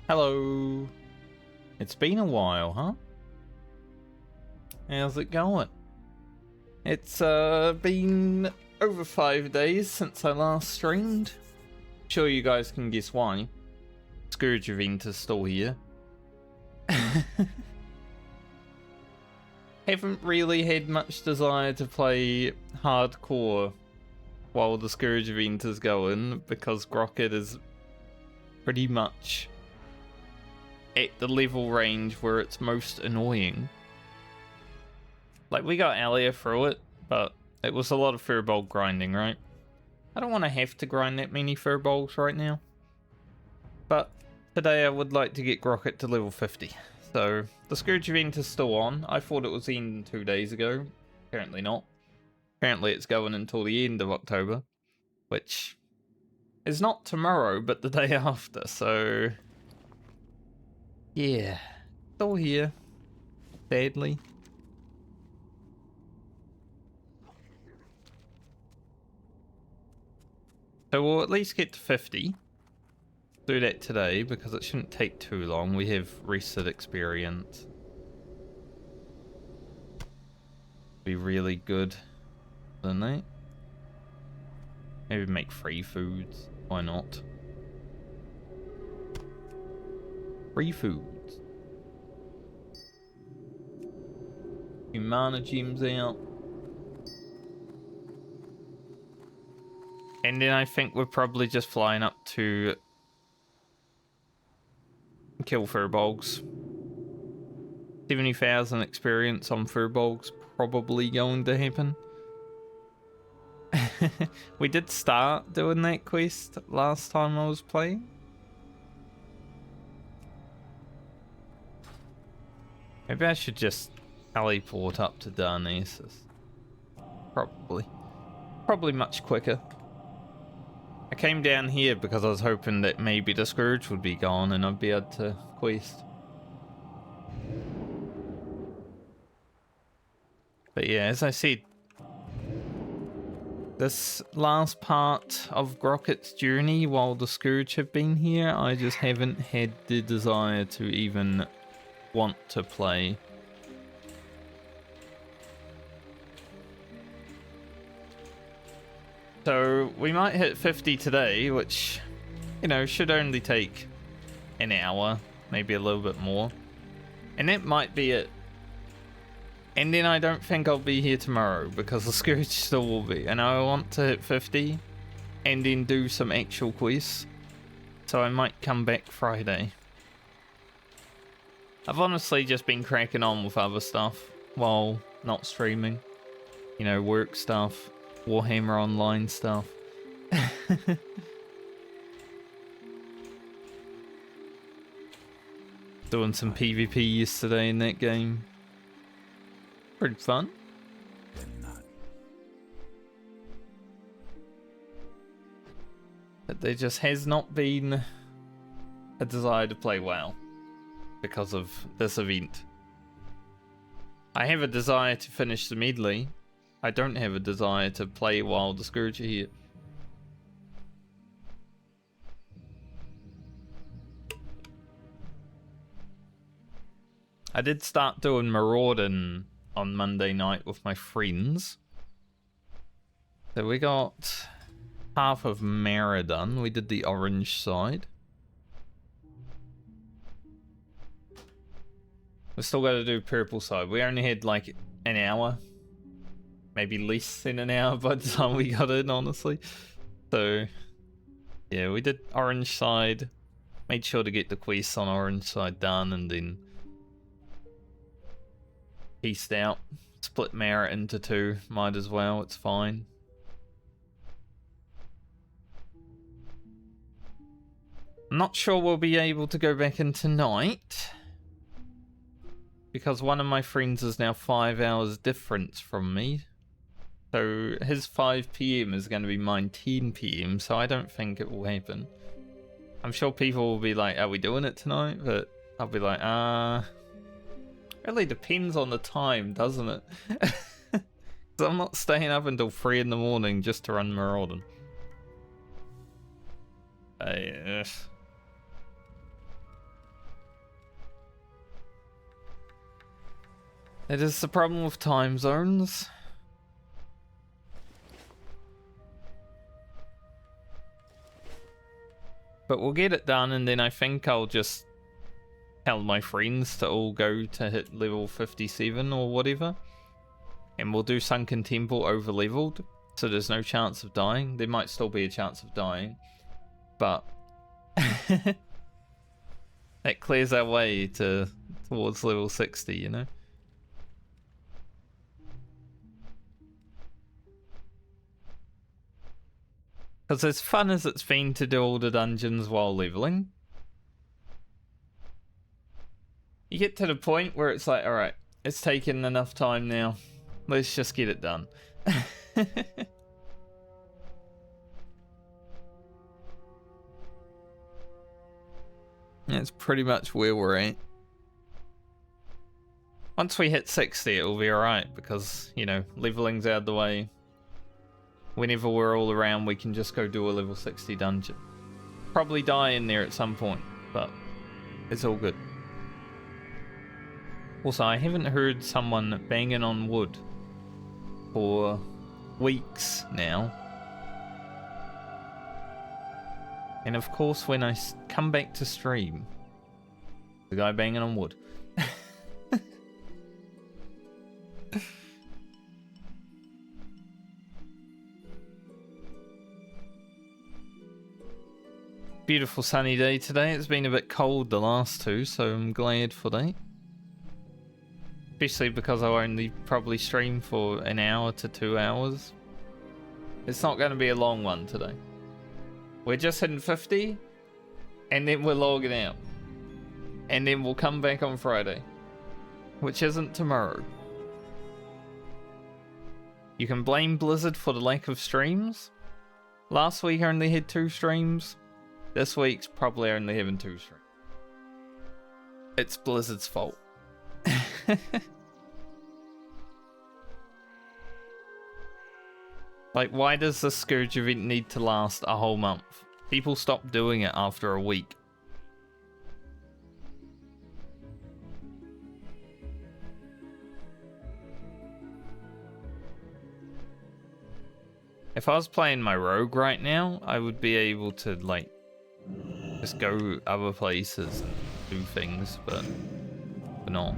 Hello. It's been a while, huh? How's it going? It's been over 5 days since I last streamed. Sure you guys can guess why. Scourge event is still here. Haven't really had much desire to play hardcore while the Scourge event is going because Grocket is pretty much at the level range where it's most annoying. Like, we got Alia through it, but it was a lot of Furbolg grinding, right? I don't want to have to grind that many Furbolgs right now. But today I would like to get Grocket to level 50. So, the Scourge event is still on. I thought it was in 2 days ago. Apparently not. Apparently it's going until the end of October. Which is not tomorrow, but the day after, so... yeah. Still here. Sadly. So we'll at least get to 50. Do that today because it shouldn't take too long. We have rested experience. Be really good, don't they? Maybe make free foods. Why not? Free foods. Few mana gems out. And then I think we're probably just flying up to kill Furbolgs. 70,000 experience on Furbolgs probably going to happen. We did start doing that quest last time I was playing. Maybe I should just teleport up to Darnassus. Probably much quicker. I came down here because I was hoping that maybe the Scourge would be gone and I'd be able to quest. But yeah, as I said, this last part of Grocket's journey while the Scourge have been here, I just haven't had the desire to even want to play. So we might hit 50 today, which, you know, should only take an hour, maybe a little bit more. And that might be it. And then I don't think I'll be here tomorrow because the Scourge still will be. And I want to hit 50 and then do some actual quests. So I might come back Friday. I've honestly just been cracking on with other stuff while not streaming. You know, work stuff. Warhammer Online stuff. Doing some PvP yesterday in that game. Pretty fun. But there just has not been a desire to play WoW because of this event. I have a desire to finish the Medley. I don't have a desire to play while the Scourge are here. I did start doing Marauding on Monday night with my friends. So we got half of Mara done. We did the orange side. We still got to do purple side. We only had like an hour. Maybe less than an hour by the time we got in, honestly. So, yeah, we did orange side. Made sure to get the quests on orange side done and then pieced out. Split Mara into 2. Might as well, it's fine. I'm not sure we'll be able to go back in tonight. Because one of my friends is now 5 hours difference from me. So his 5 PM is going to be mine 10 PM, so I don't think it will happen. I'm sure people will be like, are we doing it tonight? But I'll be like, really depends on the time, doesn't it? So I'm not staying up until 3 in the morning just to run Marauding. Yes. It is the problem with time zones. But we'll get it done, and then I think I'll just tell my friends to all go to hit level 57 or whatever. And we'll do Sunken Temple over leveled, so there's no chance of dying. There might still be a chance of dying, but that clears our way towards level 60, you know? Because as fun as it's been to do all the dungeons while leveling, you get to the point where it's like, alright, it's taken enough time now. Let's just get it done. That's pretty much where we're at. Once we hit 60, it'll be alright, because, you know, leveling's out of the way. Whenever we're all around, we can just go do a level 60 dungeon. Probably die in there at some point, but it's all good. Also, I haven't heard someone banging on wood for weeks now. And of course, when I come back to stream, the guy banging on wood. Beautiful sunny day today. It's been a bit cold the last two, so I'm glad for that. Especially because I'll only probably stream for an hour to 2 hours. It's not going to be a long one today. We're just hitting 50, and then we're logging out. And then we'll come back on Friday, which isn't tomorrow. You can blame Blizzard for the lack of streams. Last week I only had 2 streams. This week's probably only having 2 streams. It's Blizzard's fault. Like, why does the Scourge event need to last a whole month? People stop doing it after a week. If I was playing my rogue right now, I would be able to, like, just go other places and do things, but no.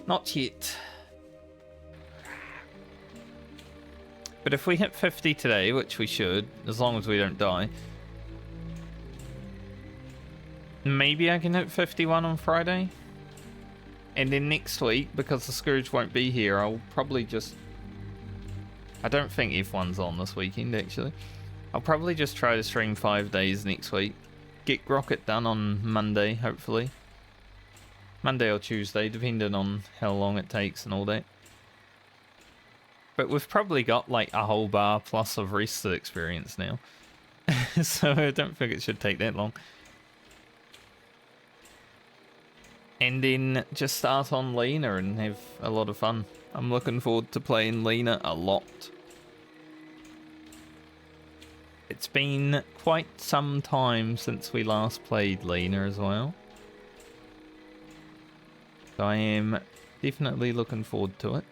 Not yet. But if we hit 50 today, which we should, as long as we don't die, maybe I can hit 51 on Friday. And then next week, because the Scourge won't be here, I'll probably just... I don't think F1's on this weekend, actually. I'll probably just try to stream 5 days next week. Get Rocket done on Monday, hopefully. Monday or Tuesday, depending on how long it takes and all that. But we've probably got like a whole bar plus of rested experience now. So I don't think it should take that long. And then just start on Lena and have a lot of fun. I'm looking forward to playing Lena a lot. It's been quite some time since we last played Lena as well. So I am definitely looking forward to it.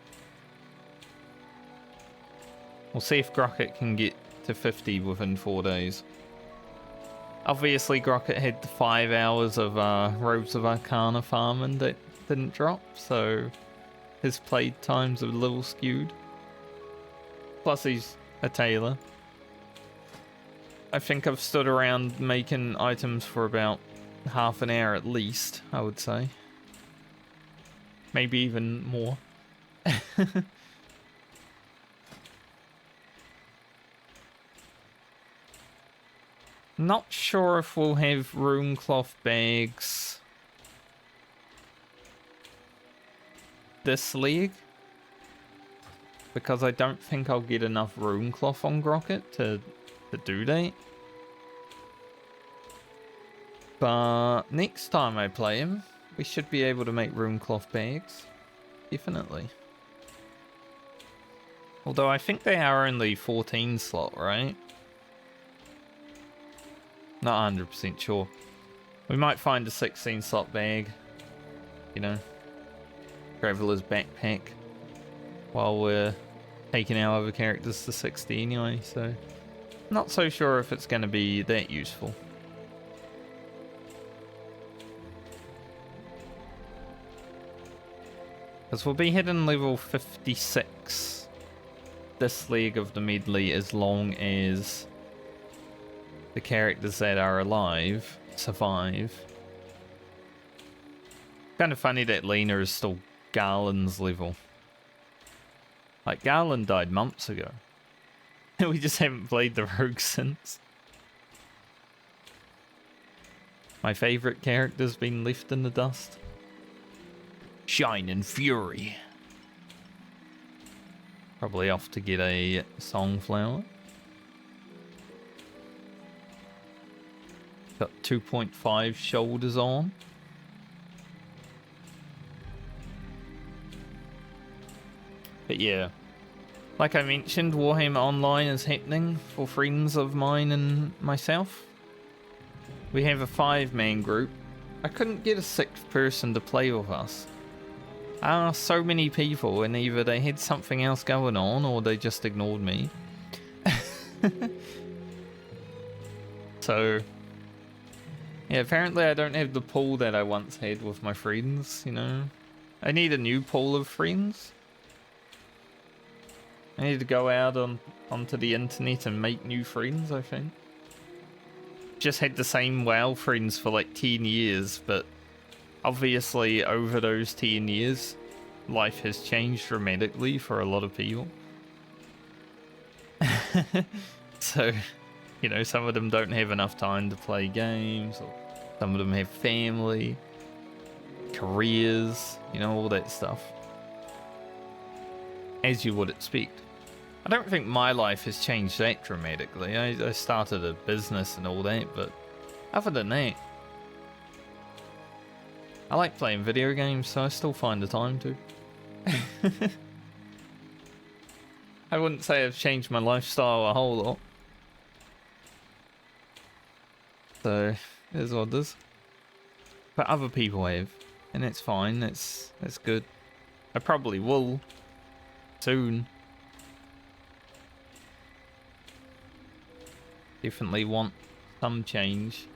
We'll see if Grocket can get to 50 within 4 days. Obviously, Grocket had 5 hours of Robes of Arcana farming that didn't drop, so his play time's a little skewed. Plus, he's a tailor. I think I've stood around making items for about half an hour at least, I would say. Maybe even more. Not sure if we'll have rune cloth bags this league, because I don't think I'll get enough rune cloth on Grocket to do that. But next time I play him, we should be able to make rune cloth bags. Definitely. Although I think they are only 14 slot, right? Not 100% sure. We might find a 16 slot bag, you know. Traveler's Backpack while we're taking our other characters to 60 anyway, so not so sure if it's going to be that useful. Because we'll be hitting level 56 this leg of the medley as long as the characters that are alive survive. Kind of funny that Lena is still Garland's level. Like, Garland died months ago. We just haven't played the rogue since. My favourite character's been left in the dust. Shining Fury. Probably off to get a Songflower. Got 2.5 shoulders on. But yeah, like I mentioned, Warhammer Online is happening for friends of mine and myself. We have a 5-man group. I couldn't get a 6th person to play with us. I asked so many people and either they had something else going on or they just ignored me. So, yeah, apparently I don't have the pool that I once had with my friends, you know. I need a new pool of friends. I need to go out onto the internet and make new friends, I think. Just had the same WoW friends for like 10 years, but obviously over those 10 years, life has changed dramatically for a lot of people. So, you know, some of them don't have enough time to play games, or some of them have family, careers, you know, all that stuff. As you would expect. I don't think my life has changed that dramatically. I started a business and all that, but other than that, I like playing video games, so I still find the time to. I wouldn't say I've changed my lifestyle a whole lot. So, it is what it is. But other people have, and that's fine, that's good. I probably will soon. Definitely want some change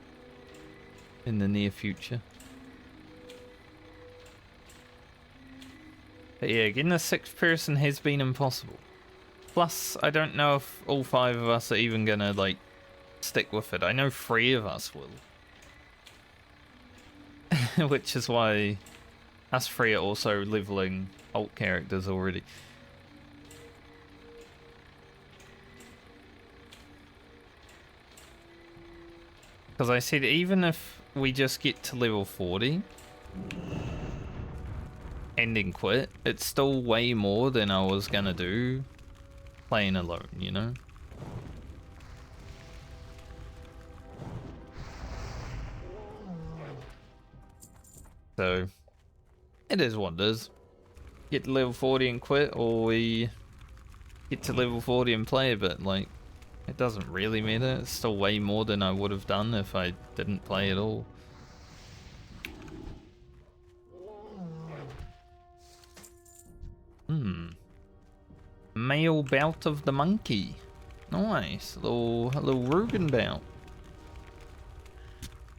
in the near future. But yeah, getting a 6th person has been impossible. Plus, I don't know if all 5 of us are even gonna, like, stick with it. I know 3 of us will. Which is why us 3 are also leveling alt characters already. Because I said even if we just get to level 40 and then quit, it's still way more than I was gonna do playing alone, you know? So, it is what it is. Get to level 40 and quit, or we get to level 40 and play a bit, like, it doesn't really matter. It's still way more than I would have done if I didn't play at all. Male bout of the monkey. Nice. A little Rugen bout.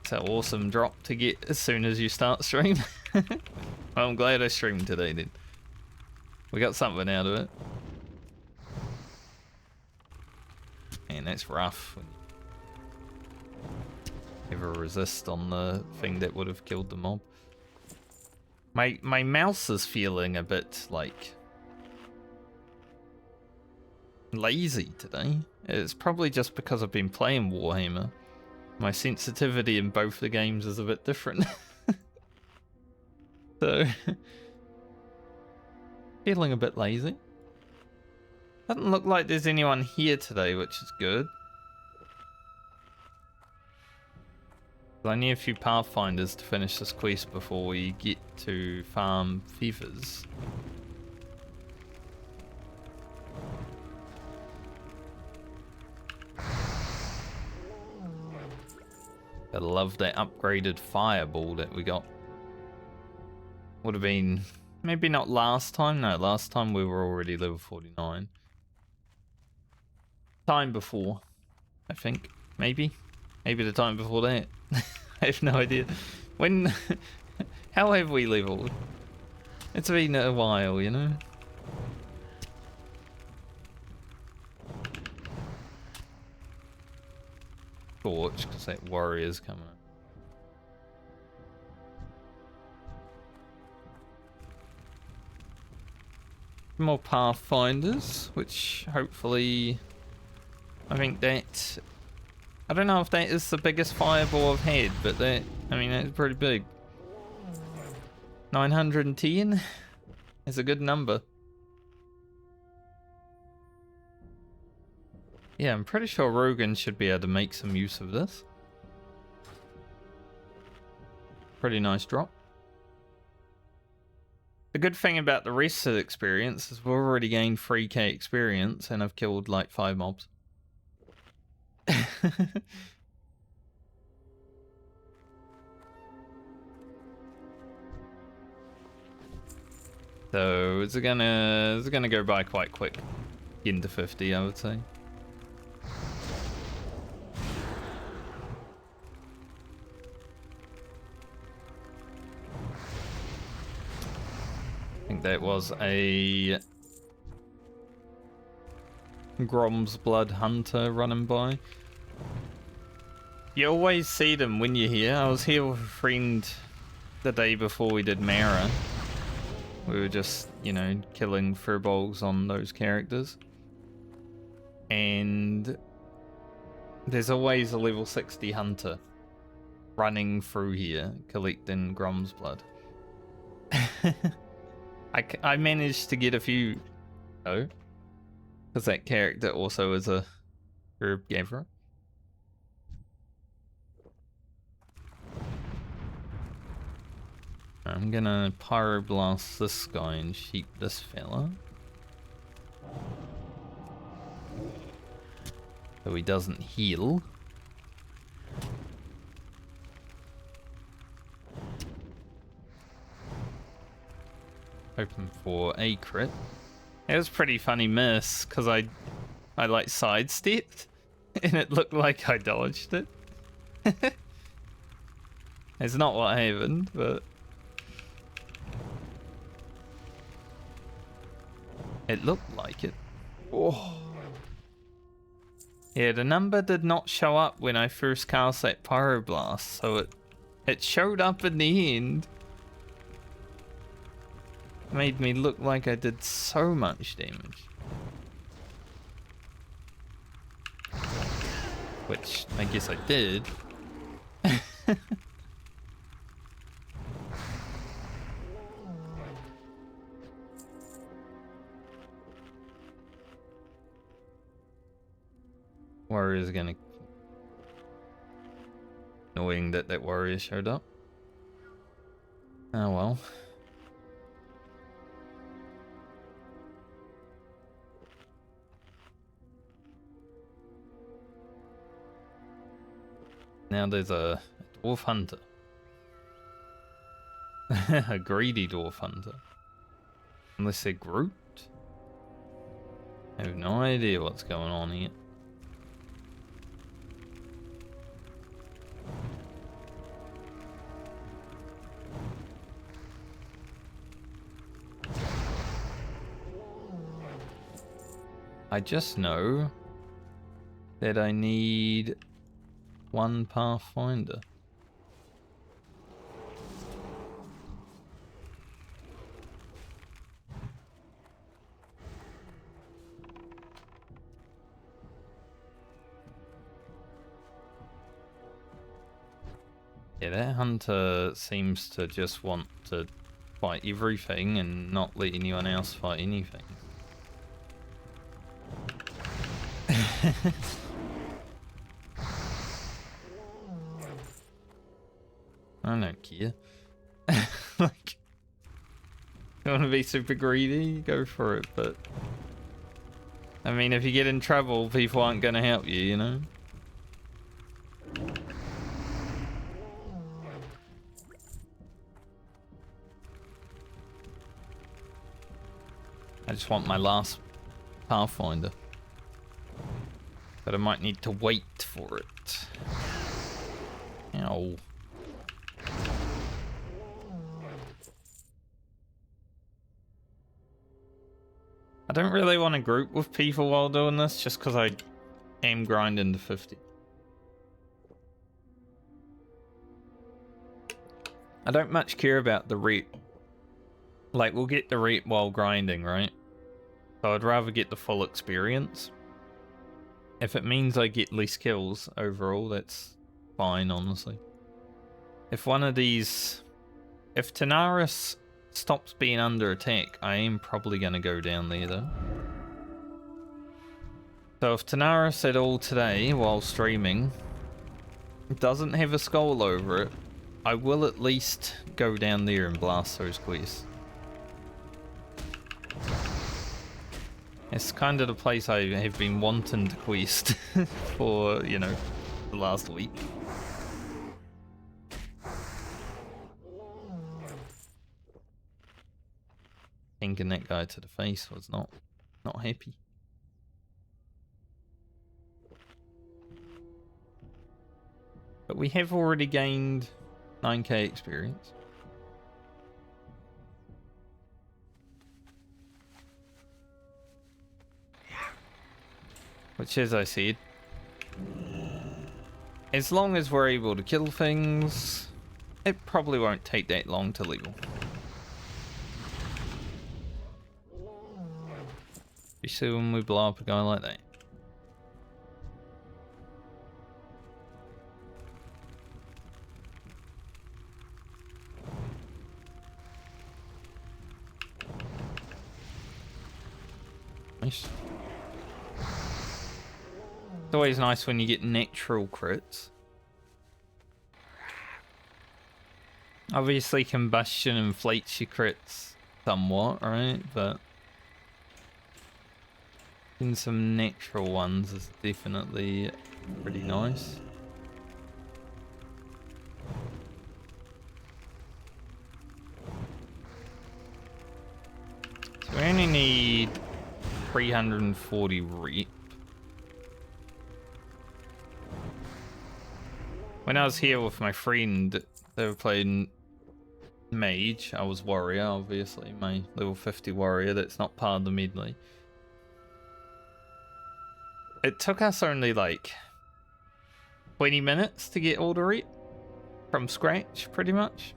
It's an awesome drop to get as soon as you start stream. Well, I'm glad I streamed today, then. We got something out of it. Man, that's rough. Ever resist on the thing that would have killed the mob. My mouse is feeling a bit like lazy today. It's probably just because I've been playing Warhammer. My sensitivity in both the games is a bit different. So feeling a bit lazy. Doesn't look like there's anyone here today, which is good. I need a few Pathfinders to finish this quest before we get to farm feathers. I love that upgraded fireball that we got. Would have been Maybe not last time. No, last time we were already level 49. Time before, I think. Maybe. Maybe the time before that. I have no idea. When... How have we leveled? It's been a while, you know? Torch, because that warrior's coming up. More pathfinders, which hopefully... I think that... I don't know if that is the biggest fireball I've had, but that... I mean, that's pretty big. 910 is a good number. Yeah, I'm pretty sure Rogan should be able to make some use of this. Pretty nice drop. The good thing about the rest of the experience is we've already gained 3k experience and I've killed like 5 mobs. So it's gonna go by quite quick. Into 50, I would say. I think that was a Grom's Blood Hunter running by. You always see them when you're here. I was here with a friend the day before we did Mara. We were just, you know, killing furbolgs on those characters. And there's always a level 60 hunter running through here, collecting Grom's blood. I managed to get a few, though, because that character also is a herb gatherer. I'm gonna pyroblast this guy and sheep this fella, so he doesn't heal. Hoping for a crit. It was a pretty funny miss because I like sidestepped and it looked like I dodged it. It's not what happened, but it looked like it. Oh. Yeah, the number did not show up when I first cast that pyroblast, so it showed up in the end. Made me look like I did so much damage. Which I guess I did. Warrior's gonna... Annoying that that warrior showed up. Oh well. Now there's a dwarf hunter. A greedy dwarf hunter. Unless they're grouped. I have no idea what's going on here. I just know that I need one pathfinder. Yeah, that hunter seems to just want to fight everything and not let anyone else fight anything. I don't care. Like, you want to be super greedy? Go for it, but... I mean, if you get in trouble, people aren't going to help you, you know? I just want my last Pathfinder. But I might need to wait for it. Ow. I don't really want to group with people while doing this, just because I am grinding to 50. I don't much care about the rate. Like, we'll get the rate while grinding, right? So I'd rather get the full experience. If it means I get less kills overall, that's fine, honestly. If one of these... If Tanaris stops being under attack, I am probably going to go down there, though. So if Tanaris at all today, while streaming, doesn't have a skull over it, I will at least go down there and blast those quests. It's kind of the place I have been wanting to quest for, you know, the last week. Thinking that guy to the face was not happy. But we have already gained 9k experience. Which, as I said, as long as we're able to kill things, it probably won't take that long to level. Especially when we blow up a guy like that. Nice. It's always nice when you get natural crits. Obviously combustion inflates your crits somewhat, right? But in some natural ones is definitely pretty nice. So we only need 340 rep. When I was here with my friend, they were playing Mage. I was warrior, obviously, my level 50 warrior that's not part of the medley. It took us only like 20 minutes to get all the rep from scratch, pretty much.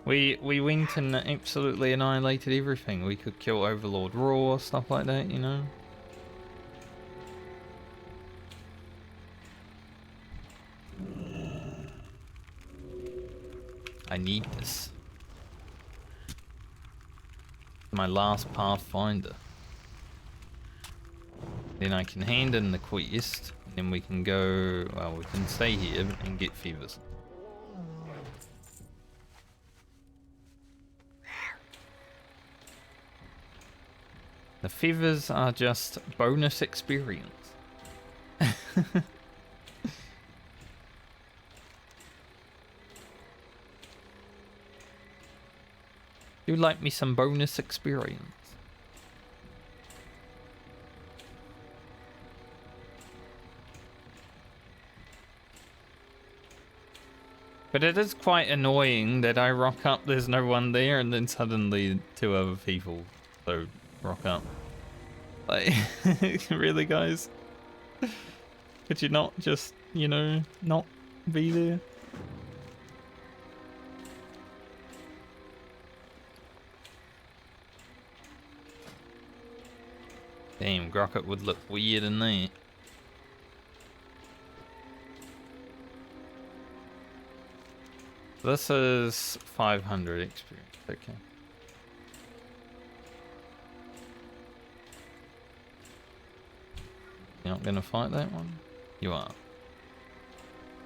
We went and absolutely annihilated everything. We could kill Overlord Raw, stuff like that, you know? I need this. My last Pathfinder. Then I can hand in the quest, and then we can go, well, we can stay here and get feathers. The feathers are just bonus experience. You like me some bonus experience? But it is quite annoying that I rock up, there's no one there, and then suddenly two other people rock up. Like, really, guys? Could you not just, you know, not be there? Damn, Grocket would look weird in that. This is 500 experience, okay. You're not gonna fight that one? You are.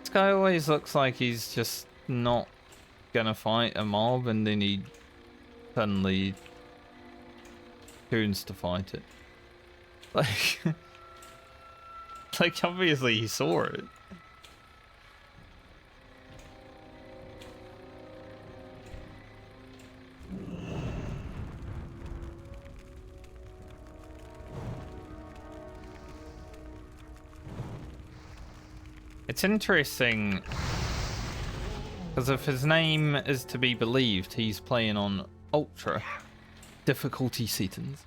This guy always looks like he's just not gonna fight a mob and then he suddenly turns to fight it. Like, like obviously he saw it. It's interesting, because if his name is to be believed, he's playing on ultra difficulty settings.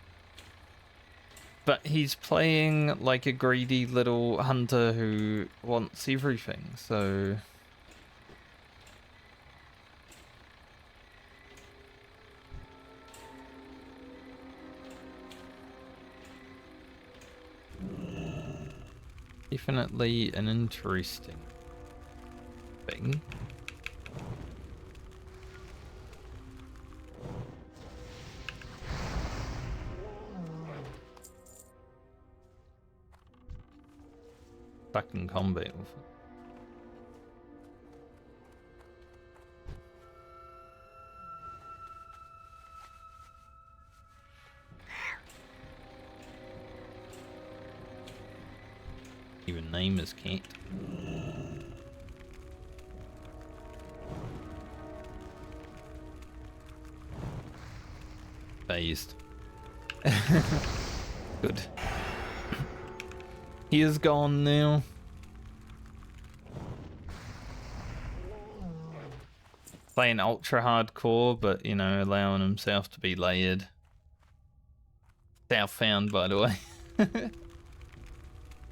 But he's playing like a greedy little hunter who wants everything, so... Definitely an interesting thing. Stuck in combat with it. Even name his cat. Phased. Good. He is gone now. Playing ultra hardcore, but you know, allowing himself to be layered. Southbound, by the way.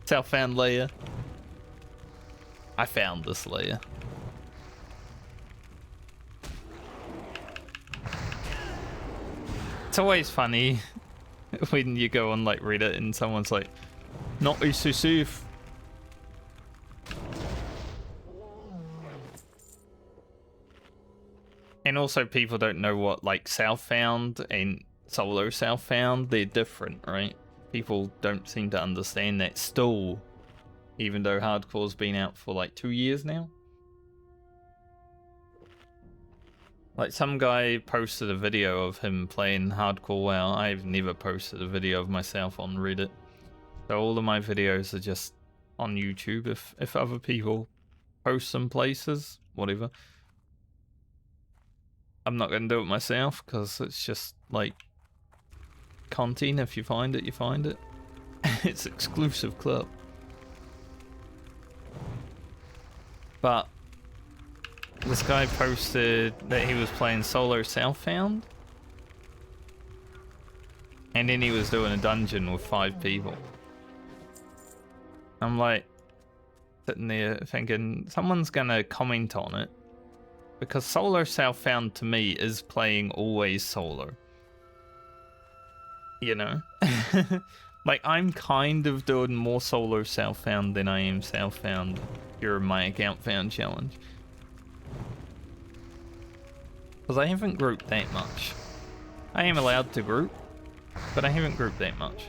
Southbound layer. I found this layer. It's always funny when you go on like Reddit and someone's like, not easy safe. And also people don't know what like Southbound and solo Southbound, they're different, right? People don't seem to understand that still, even though hardcore's been out for like 2 years now. Like some guy posted a video of him playing hardcore WoW. I've never posted a video of myself on Reddit. So all of my videos are just on YouTube. If other people post them places, whatever. I'm not going to do it myself because it's just like content. If you find it, you find it. It's exclusive club. But this guy posted that he was playing solo Southbound, and then he was doing a dungeon with 5 people. I'm like sitting there thinking someone's gonna comment on it, because solo Southbound to me is playing always solo. You know? Like, I'm kind of doing more solo Southbound than I am Southbound during my account found challenge. Because I haven't grouped that much. I am allowed to group, but I haven't grouped that much.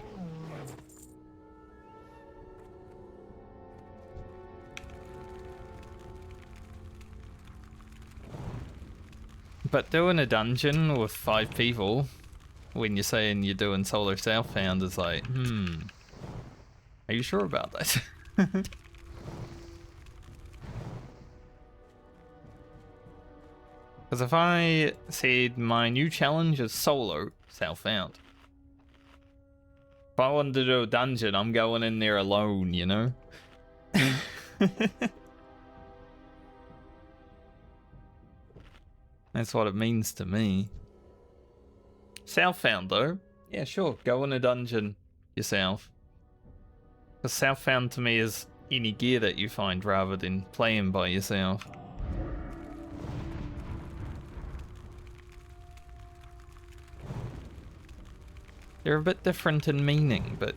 But doing a dungeon with 5 people, when you're saying you're doing solo Southbound, is like, are you sure about that? Because if I said my new challenge is solo Southbound, if I wanted to do a dungeon, I'm going in there alone, you know? That's what it means to me. Southbound though, yeah, sure, go in a dungeon yourself. Because Southbound to me is any gear that you find rather than playing by yourself. They're a bit different in meaning, but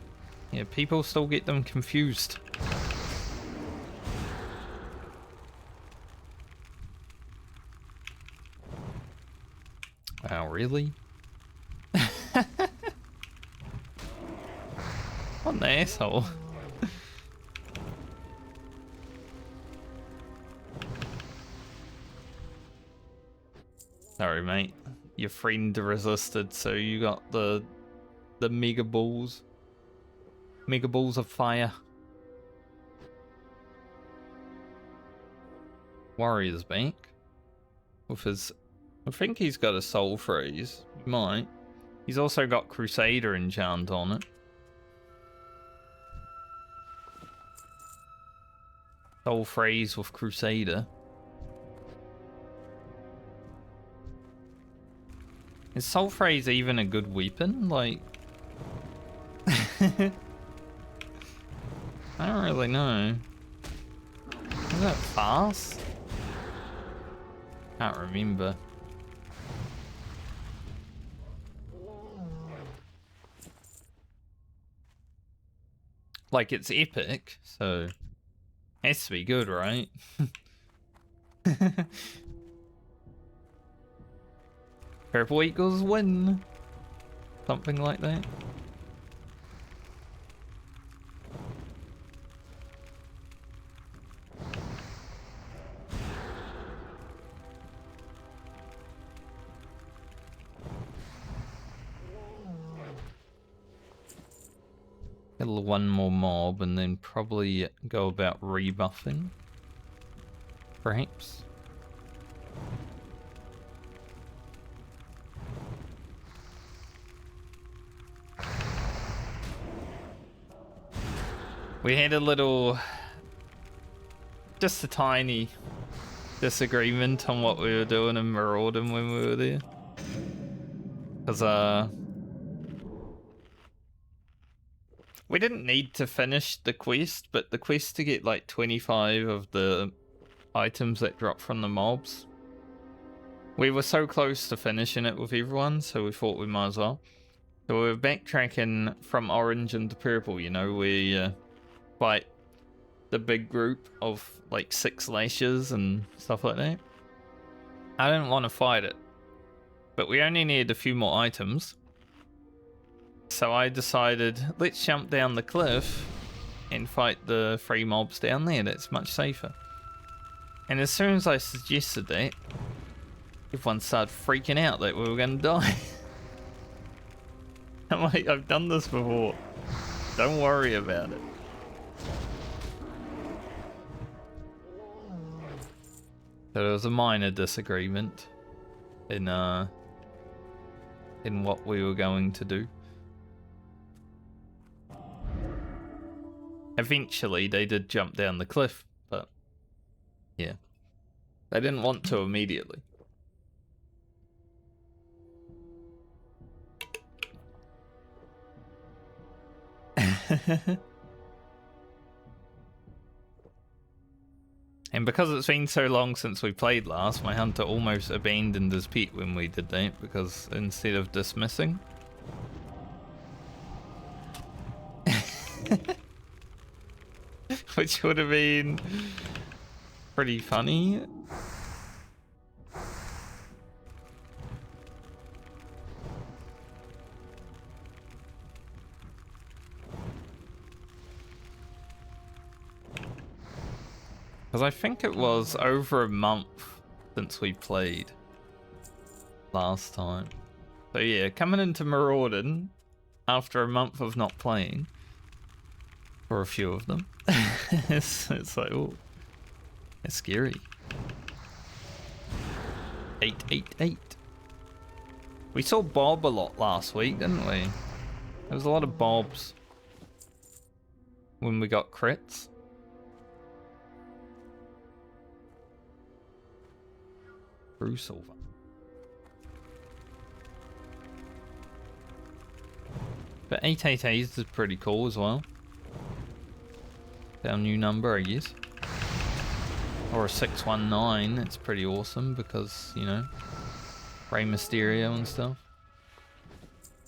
yeah, people still get them confused. Wow, really? What an asshole. Sorry, mate. Your friend resisted, so you got the mega balls. Mega balls of fire. Warrior's Bank. With his... I think he's got a soul freeze. He might. He's also got Crusader enchant on it. Soul Phrase with Crusader. Is Soul Phrase even a good weapon? Like... I don't really know. Is that fast? Can't remember. Like, it's epic, so... Has to be good, right? Purple equals win. Something like that. Kill one more mob and then probably go about rebuffing. Perhaps. We had a little, just a tiny disagreement on what we were doing in Maraudon when we were there. Because, we didn't need to finish the quest, but the quest to get like 25 of the items that drop from the mobs. We were so close to finishing it with everyone, so we thought we might as well. So we were backtracking from orange into purple, you know, we fight the big group of like 6 lashes and stuff like that. I didn't want to fight it, but we only needed a few more items. So I decided, let's jump down the cliff and fight the 3 mobs down there. That's much safer. And as soon as I suggested that, everyone started freaking out that we were going to die. I'm like, I've done this before. Don't worry about it. So there was a minor disagreement in what we were going to do. Eventually, they did jump down the cliff, but yeah, they didn't want to immediately. And because it's been so long since we played last, my hunter almost abandoned his pet when we did that, because instead of dismissing... Which would have been pretty funny. Because I think it was over a month since we played last time. So yeah, coming into Maraudon after a month of not playing, for a few of them, it's like, oh, it's scary. 888. We saw Bob a lot last week, didn't we? There was a lot of Bobs when we got crits. True silver. But 888 is pretty cool as well. Our new number, I guess. Or a 619, it's pretty awesome because, you know, Rey Mysterio and stuff.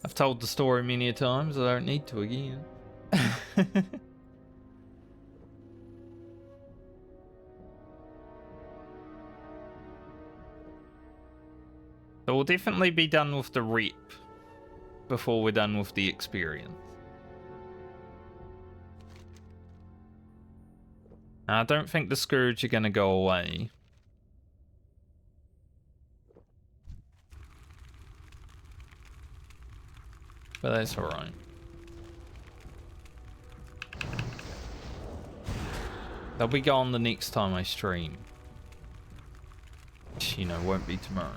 I've told the story many a times, I don't need to again. So we'll definitely be done with the rep before we're done with the experience. I don't think the Scourge are going to go away. But that's alright. They'll be gone the next time I stream. Which, you know, won't be tomorrow.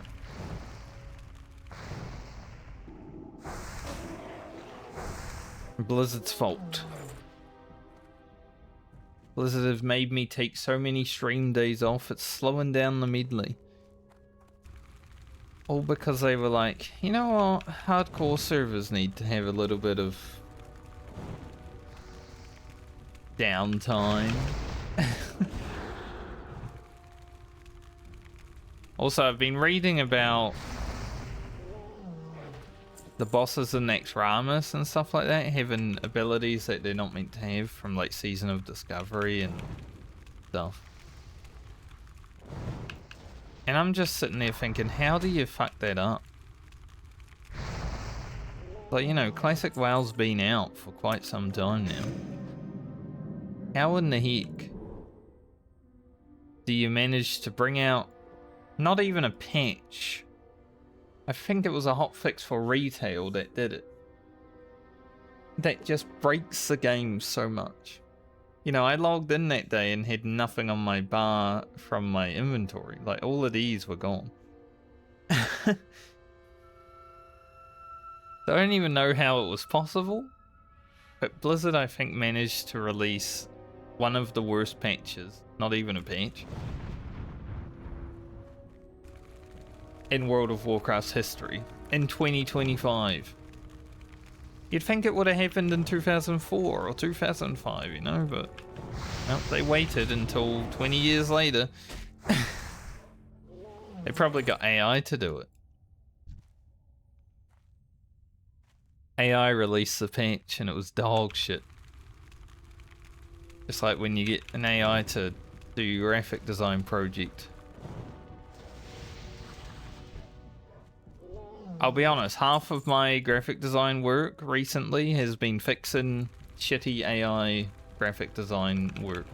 Blizzard's fault. Blizzard have made me take so many stream days off, it's slowing down the Medley. All because they were like, you know what, hardcore servers need to have a little bit of downtime. Also, I've been reading about the bosses in Naxxramas and stuff like that having abilities that they're not meant to have from like Season of Discovery and stuff. And I'm just sitting there thinking, how do you fuck that up? Like, you know, Classic WoW's been out for quite some time now. How in the heck do you manage to bring out not even a patch? I think it was a hotfix for retail that did it. That just breaks the game so much. You know, I logged in that day and had nothing on my bar from my inventory. Like, all of these were gone. I don't even know how it was possible. But Blizzard, I think, managed to release one of the worst patches. Not even a patch. In World of Warcraft's history. In 2025. You'd think it would have happened in 2004 or 2005, you know, but well, they waited until 20 years later. They probably got AI to do it. AI released the patch and it was dog shit. Just like when you get an AI to do your graphic design project. I'll be honest, half of my graphic design work recently has been fixing shitty AI graphic design work.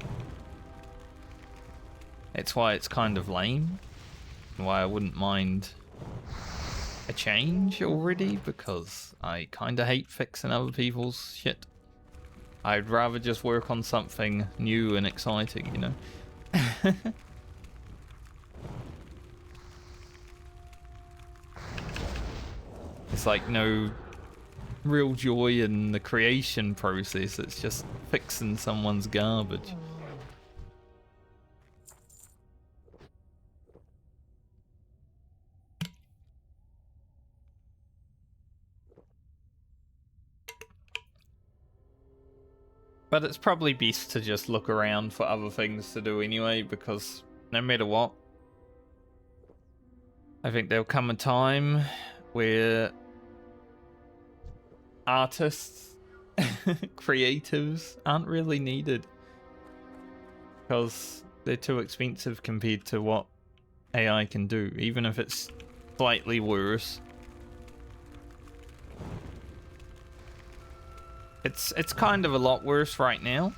That's why it's kind of lame. Why I wouldn't mind a change already, because I kind of hate fixing other people's shit. I'd rather just work on something new and exciting, you know? It's like no real joy in the creation process, it's just fixing someone's garbage. But it's probably best to just look around for other things to do anyway, because no matter what, I think there'll come a time where artists, creatives aren't really needed because they're too expensive compared to what AI can do, even if it's slightly worse. It's kind of a lot worse right now,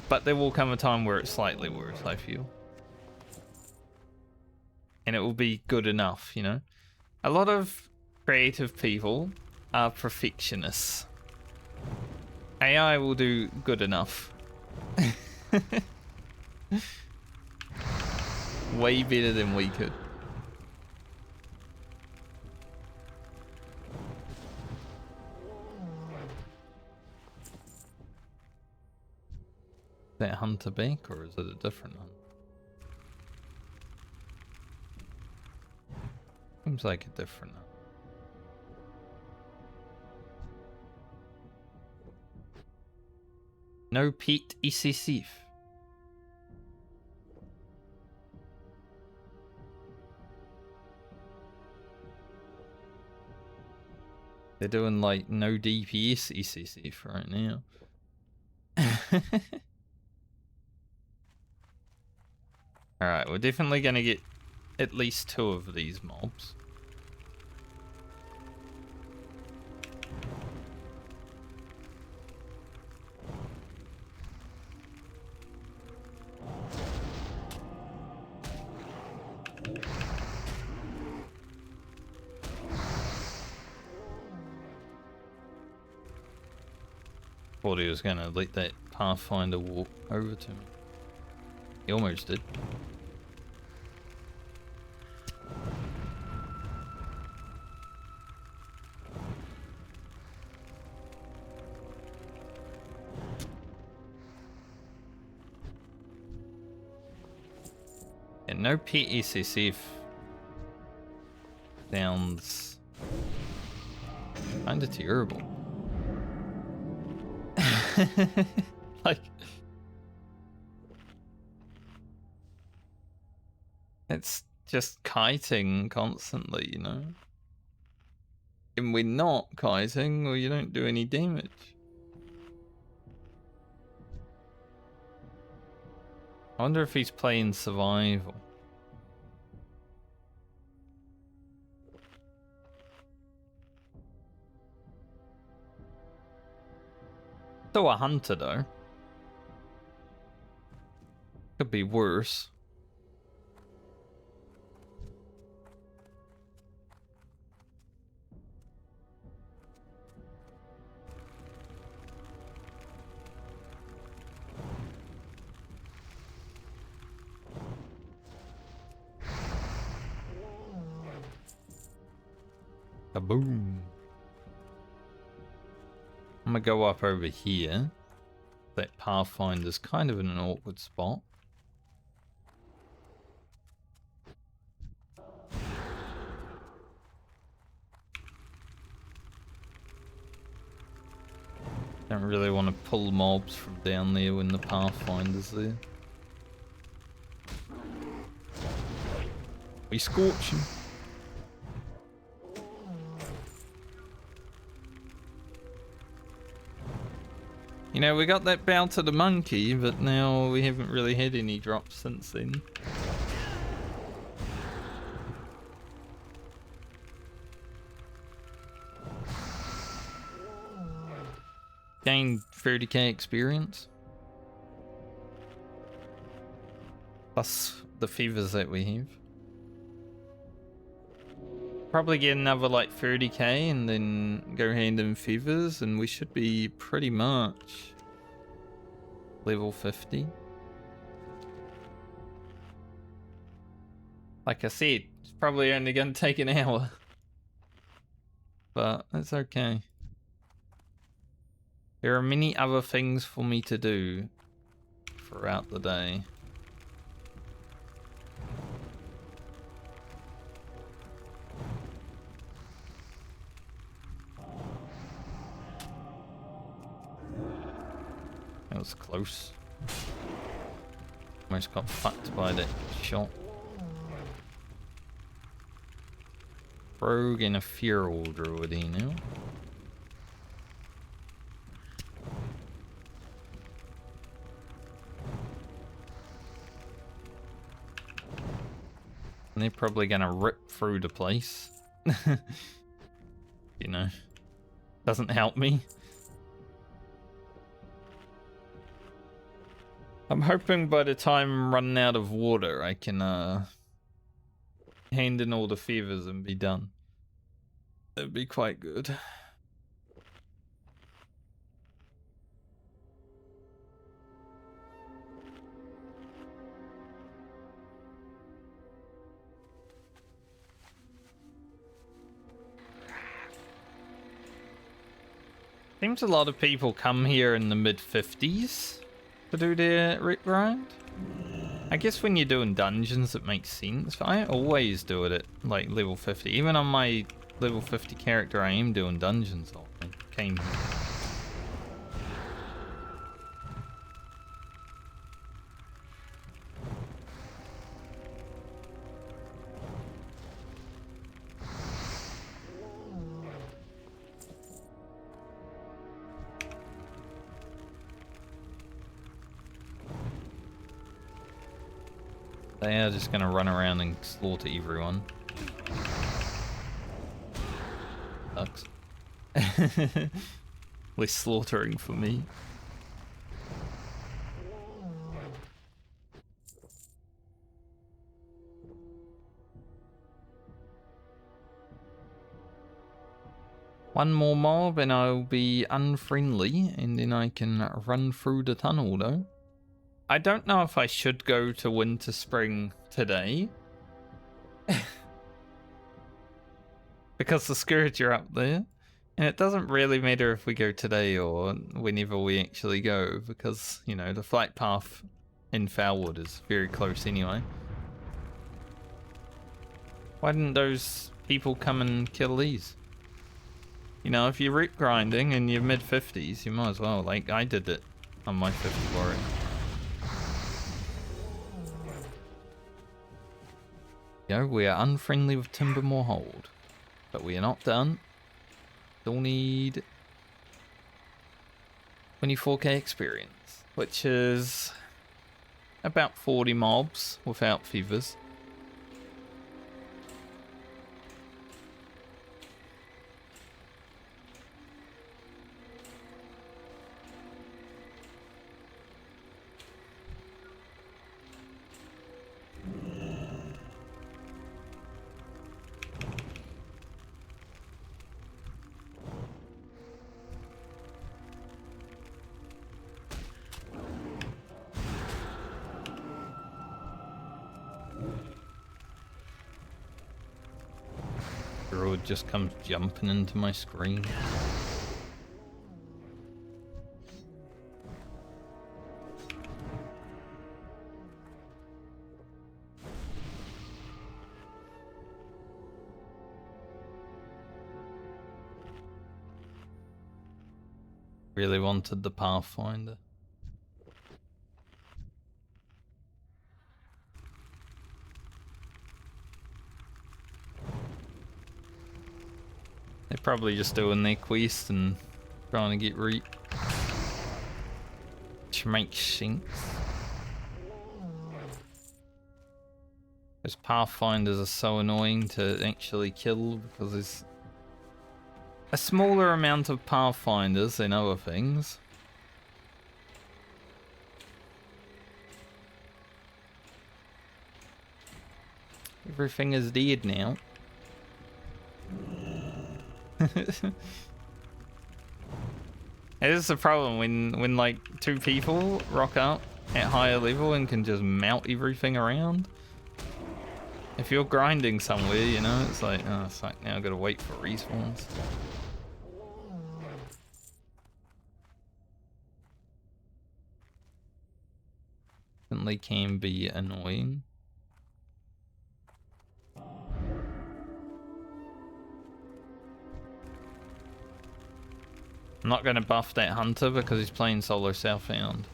but there will come a time where it's slightly worse, I feel. And it will be good enough, you know? A lot of creative people are perfectionists. AI will do good enough. Way better than we could. Is that Hunter back, or is it a different one? Seems like a different one. No pet excessive. They're doing like no DPS excessive right now. Alright, we're definitely gonna get at least 2 of these mobs. Thought he was gonna let that Pathfinder walk over to me. He almost did. no pet SSF sounds kinda terrible. Like, it's just kiting constantly, you know? And we're not kiting, or you don't do any damage. I wonder if he's playing survival. Still a hunter though. Could be worse. Kaboom. I'm gonna go up over here. That Pathfinder's kind of in an awkward spot. Don't really want to pull mobs from down there when the Pathfinder's there. We scorch him. You know, we got that bout of the monkey, but now we haven't really had any drops since then. Gained 30k experience. Plus the fevers that we have. Probably get another like 30k and then go hand in fevers, and we should be pretty much level 50. Like I said, it's probably only going to take an hour, but that's okay. There are many other things for me to do throughout the day. That was close. Almost got fucked by that shot. Rogue and a feral druid now. And they're probably gonna rip through the place. You know, doesn't help me. I'm hoping by the time I'm running out of water, I can hand in all the fevers and be done. That'd be quite good. Seems a lot of people come here in the mid-50s to do their rep grind. I guess when you're doing dungeons it makes sense. I always do it at like level 50. Even on my level 50 character I am doing dungeons. I came here. They are just gonna run around and slaughter everyone. Sucks. Less slaughtering for me. One more mob and I'll be unfriendly, and then I can run through the tunnel though. I don't know if I should go to Winter Spring today. Because the Scourge are up there. And it doesn't really matter if we go today or whenever we actually go, because, you know, the flight path in Foulwood is very close anyway. Why didn't those people come and kill these? You know, if you're root grinding and you're mid-50s, you might as well. Like, I did it on my 50 warrior. Yeah, we are unfriendly with Timbermore Hold. But we are not done. Still need 24k experience, which is about 40 mobs without fevers. Druid just comes jumping into my screen. Really wanted the Pathfinder. They're probably just doing their quest and trying to get reap. Which makes sense. Those Pathfinders are so annoying to actually kill because there's a smaller amount of Pathfinders than other things. Everything is dead now. It is the problem when like two people rock up at higher level and can just mount everything around. If you're grinding somewhere, you know, it's like, oh fuck, now I've got to wait for respawns. Definitely can be annoying. I'm not going to buff that hunter because he's playing solo Southbound.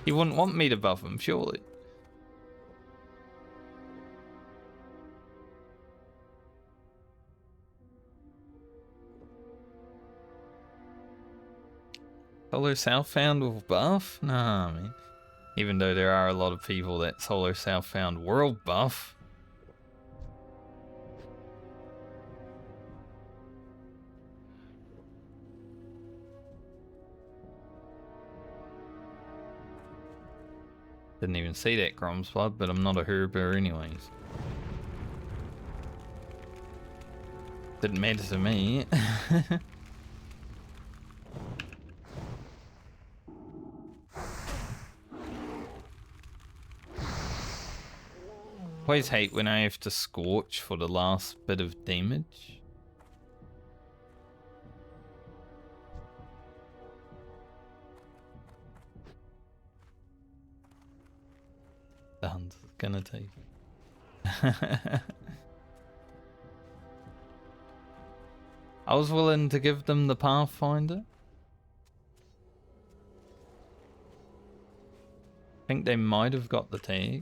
He wouldn't want me to buff him, surely. Solo Southbound with buff? Nah, man. Even though there are a lot of people that solo Southbound world buff. Didn't even see that Grom's blood, but I'm not a herber anyways. Didn't matter to me. Always hate when I have to scorch for the last bit of damage. The hunter's gonna take it. I was willing to give them the Pathfinder. I think they might have got the tag.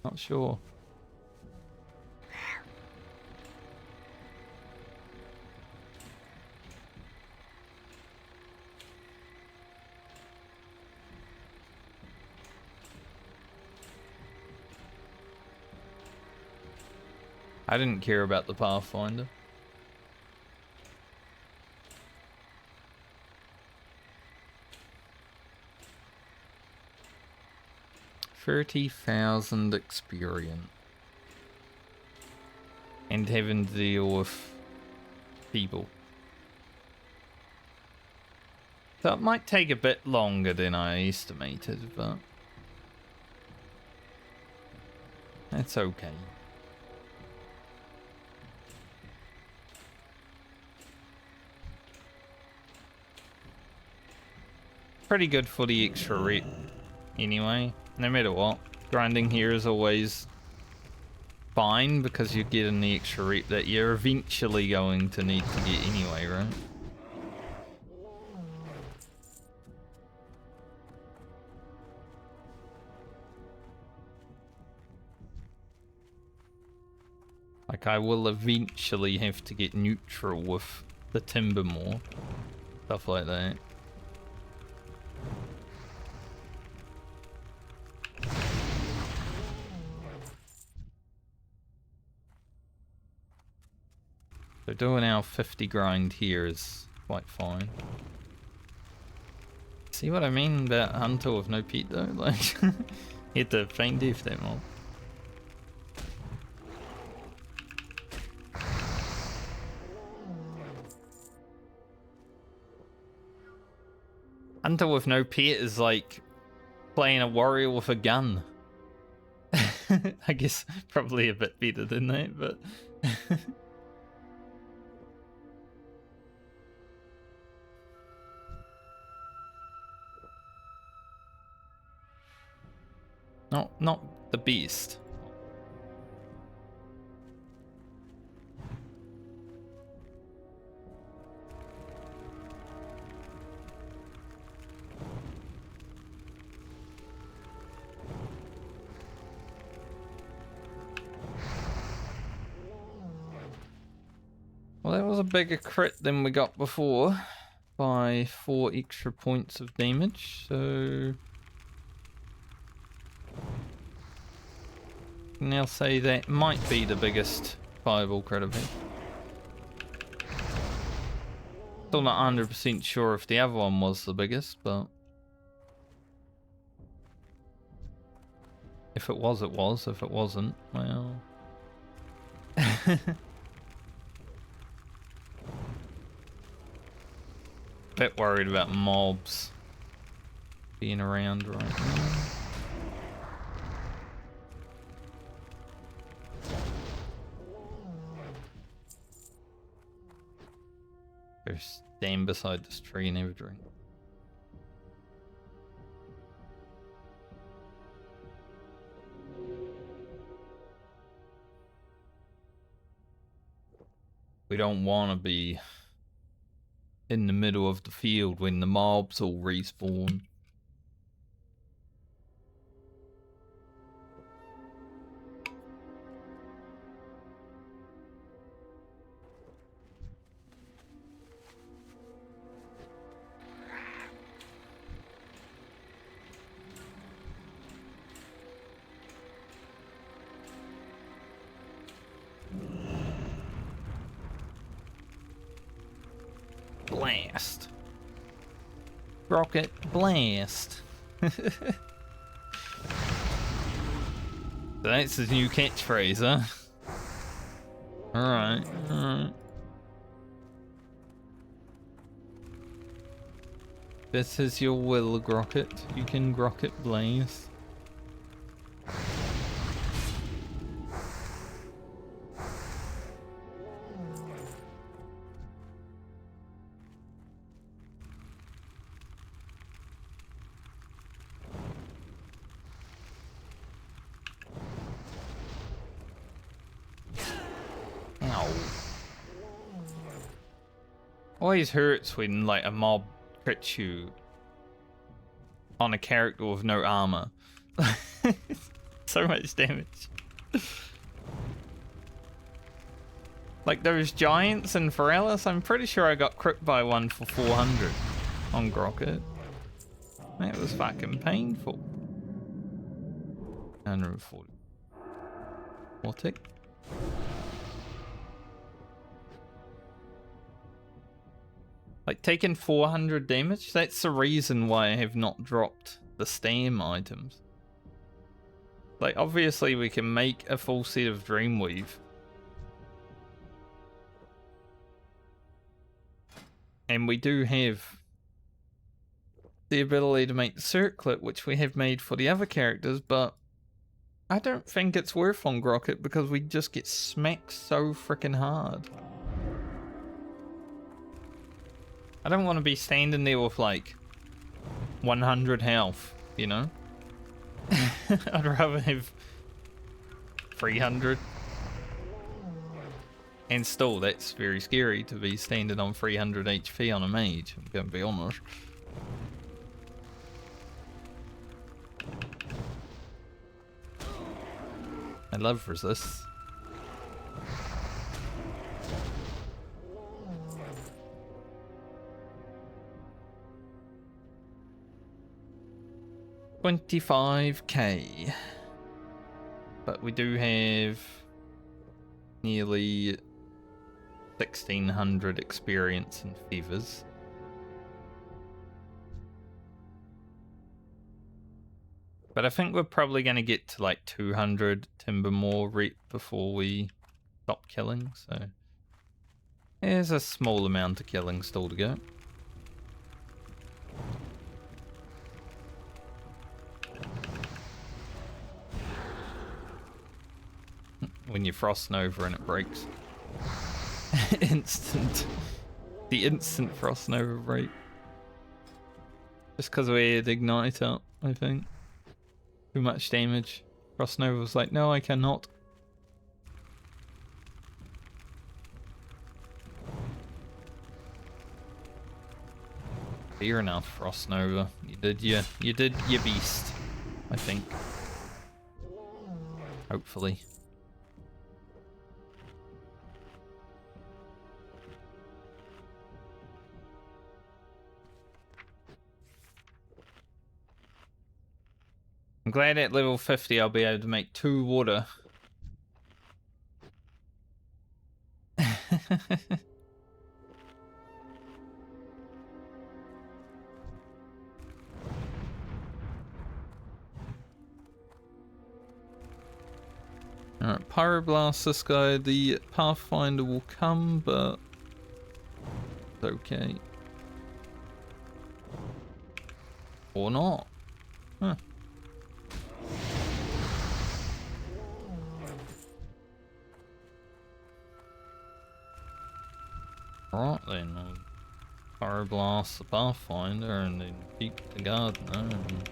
Not sure. I didn't care about the Pathfinder. $30,000 experience. And having to deal with people. So it might take a bit longer than I estimated, but that's okay. Pretty good for the extra rep anyway. no matter what. Grinding here is always fine because you're getting the extra rep that you're eventually going to need to get anyway, right? Like, I will eventually have to get neutral with the timber more. Stuff like that. So doing our 50 grind here is quite fine. See what I mean about Hunter with no pet though? Like, you had to feign death that mob. Hunter with no pet is like playing a warrior with a gun. I guess probably a bit better than that, but... Not the beast. Well, that was a bigger crit than we got before by 4 extra points of damage, so... Now say that might be the biggest fireball crit I've had. Still not 100% sure if the other one was the biggest, but... If it was, it was. If it wasn't, well... Bit worried about mobs being around right now. Go stand beside this tree and have a drink. We don't want to be in the middle of the field when the mobs all respawn. Blast. Rocket blast. That's his new catchphrase, huh? Alright, alright. This is your will, Grocket. You can Grocket blaze. Always hurts when like a mob crits you on a character with no armor. So much damage. Like those giants in Foralis, I'm pretty sure I got crit by one for 400 on Grocket. That was fucking painful. 140. More tick. Like, taking 400 damage? That's the reason why I have not dropped the stam items. Like, obviously we can make a full set of Dreamweave. And we do have the ability to make the circlet, which we have made for the other characters, but I don't think it's worth on Grocket because we just get smacked so freaking hard. I don't want to be standing there with like 100 health, you know? I'd rather have 300. And still, that's very scary to be standing on 300 HP on a mage, I'm gonna be honest. I love resist. $25k. But we do have nearly 1600 experience and fevers. But I think we're probably going to get to like 200 timber more rep before we stop killing, so there's a small amount of killing still to go. When you frost nova and it breaks. The instant frost nova break. Just because we had ignite up, I think. Too much damage. Frost nova was like, no, I cannot. Fair enough, Frost nova. You did your beast, I think. Hopefully. I'm glad at level 50 I'll be able to make 2 water. Alright, Pyroblast this guy. The Pathfinder will come, but it's okay. Or not. Huh. Right then, I'll Pyroblast the Pathfinder and then keep the Gardener and...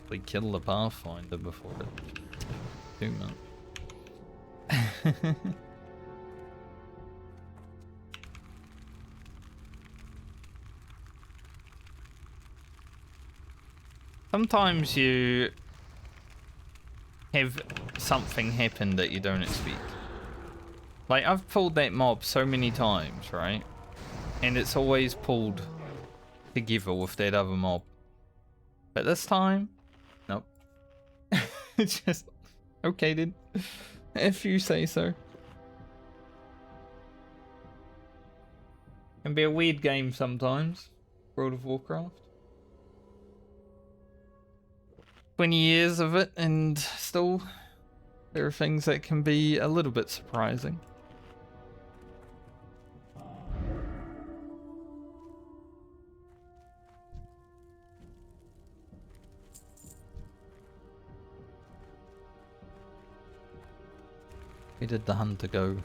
we kill the Pathfinder before it too much. Sometimes you have something happen that you don't expect. Like, I've pulled that mob so many times, right? And it's always pulled together with that other mob. But this time, nope. It's just, okay then. If you say so. Can be a weird game sometimes, World of Warcraft. 20 years of it, and still there are things that can be a little bit surprising. Where did the hunter go?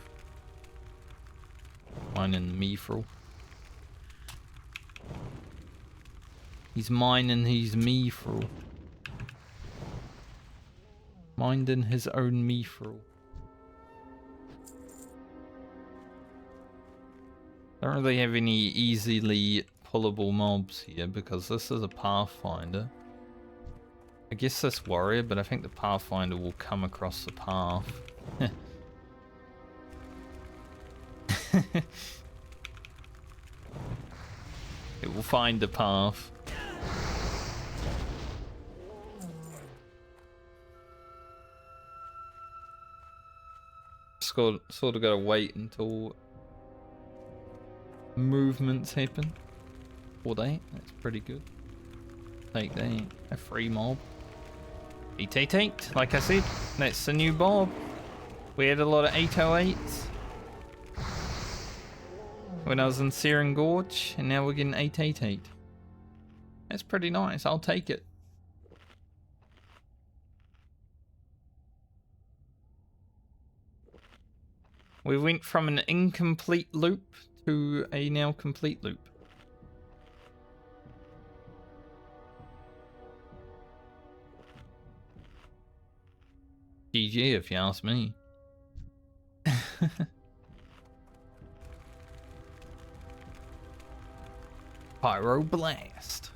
Mining the Mithril. He's mining his Mithril. Minding his own Mithril. Don't really have any easily pullable mobs here because this is a Pathfinder. I guess this warrior, but I think the Pathfinder will come across the path. It will find the path. Sort of gotta wait until movements happen. 4 days, that's pretty good. Take that, a free mob. 888, like I said, that's the new mob. We had a lot of 808s when I was in Searing Gorge, and now we're getting 888. That's pretty nice, I'll take it. We went from an incomplete loop to a now complete loop. GG if you ask me. Pyro Blast.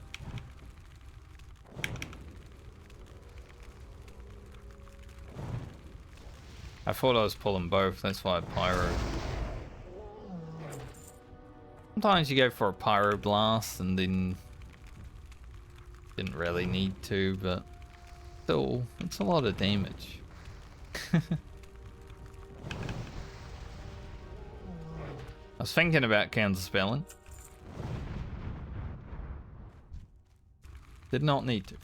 I thought I was pulling both, that's why I pyro. Sometimes you go for a Pyro Blast and then didn't really need to, but still, it's a lot of damage. I was thinking about counterspelling. Did not need to.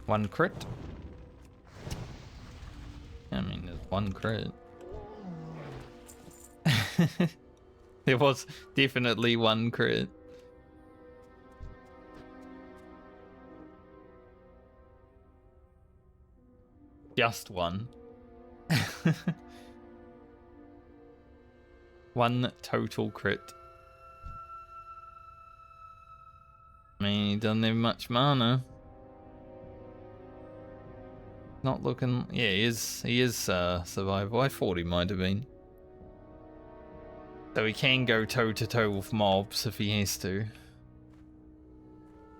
One crit. I mean, there's one crit. There was definitely one crit. Just one. One total crit. I mean, he doesn't have much mana. Not looking... Yeah, he is survival. I thought he might have been. So he can go toe-to-toe with mobs if he has to.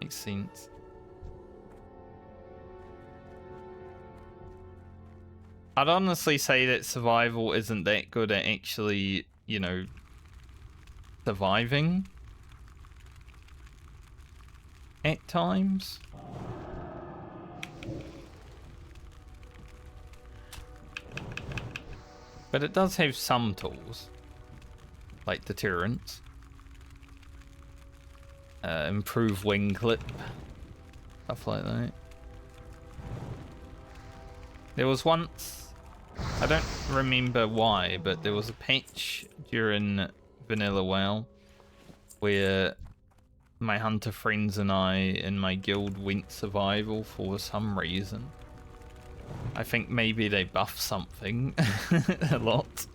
Makes sense. I'd honestly say that survival isn't that good at actually, you know, surviving. At times. But it does have some tools. Like deterrence. Improve wing clip. Stuff like that. There was once, I don't remember why, but there was a patch during Vanilla WoW where my hunter friends and I in my guild went survival for some reason. I think maybe they buffed something a lot.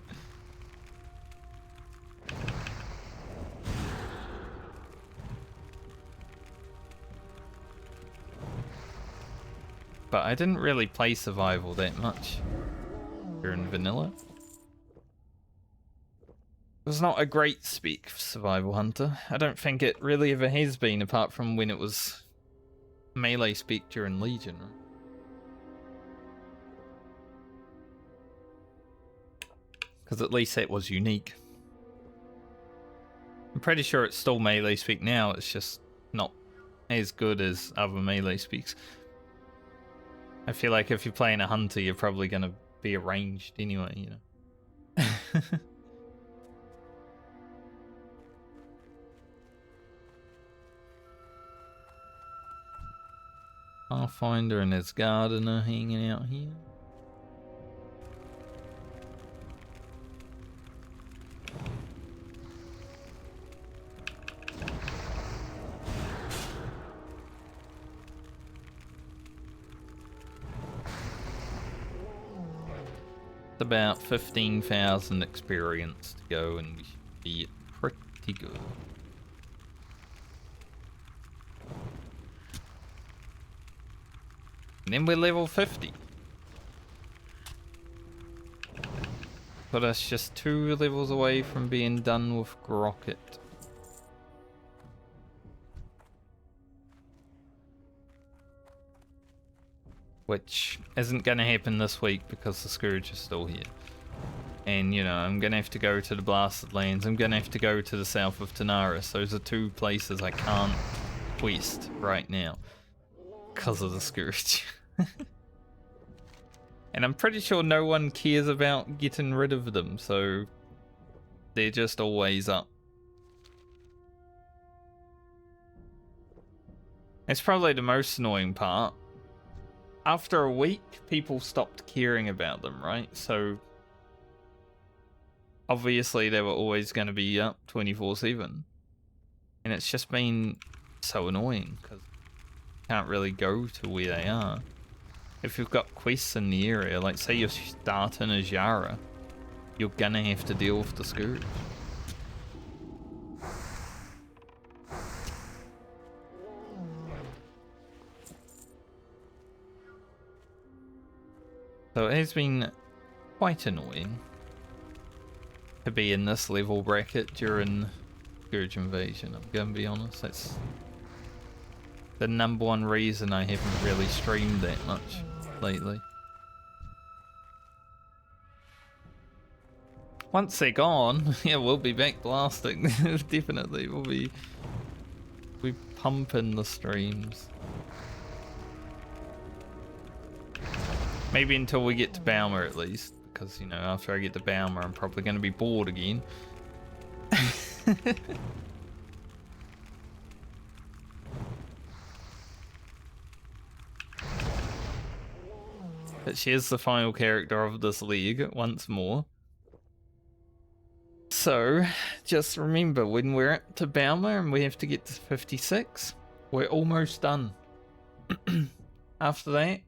But I didn't really play survival that much during vanilla. It was not a great spec for survival hunter. I don't think it really ever has been, apart from when it was melee spec during Legion, right? Because at least that was unique. I'm pretty sure it's still melee spec now, it's just not as good as other melee specs. I feel like if you're playing a hunter, you're probably going to be a ranged anyway, you know. Pathfinder and his gardener hanging out here. It's about 15,000 experience to go and we should be pretty good. And then we're level 50. Put us just 2 levels away from being done with Grocket. Which isn't going to happen this week because the Scourge is still here. And, you know, I'm going to have to go to the Blasted Lands. I'm going to have to go to the south of Tanaris. Those are 2 places I can't quest right now because of the Scourge. And I'm pretty sure no one cares about getting rid of them, so they're just always up. It's probably the most annoying part. After a week, people stopped caring about them, right? So obviously they were always going to be up 24/7. And it's just been so annoying because you can't really go to where they are. If you've got quests in the area, like say you're starting as Yara, you're gonna have to deal with the Scourge. So it has been quite annoying to be in this level bracket during Scourge Invasion, I'm gonna be honest. That's the #1 reason I haven't really streamed that much lately. Once they're gone, yeah, we'll be back blasting. Definitely, we'll be pumping the streams. Maybe until we get to Baumer at least, because you know after I get to Baumer, I'm probably going to be bored again. But she is the final character of this league once more. So, just remember, when we're up to Baumer and we have to get to 56, we're almost done. After that,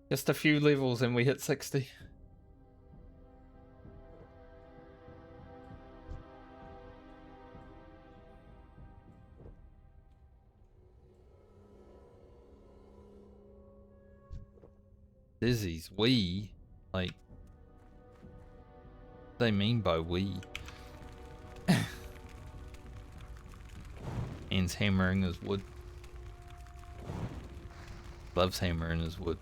just a few levels and we hit 60. Dizzy's we? Like, what do they mean by we? Ian's hammering his wood. Loves hammering his wood.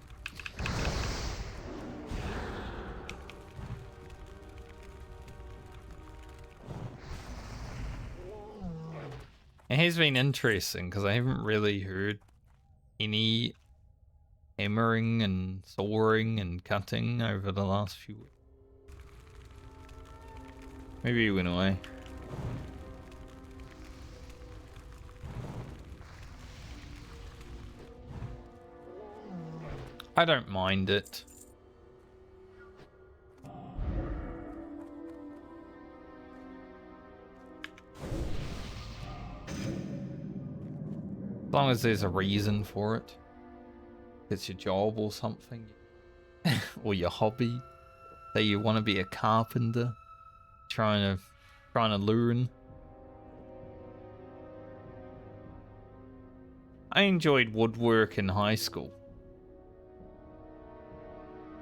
It has been interesting because I haven't really heard any hammering and sawing and cutting over the last few weeks. Maybe he went away. I don't mind it. As long as there's a reason for it. It's your job or something. Or your hobby. Say you want to be a carpenter. Trying to learn. I enjoyed woodwork in high school.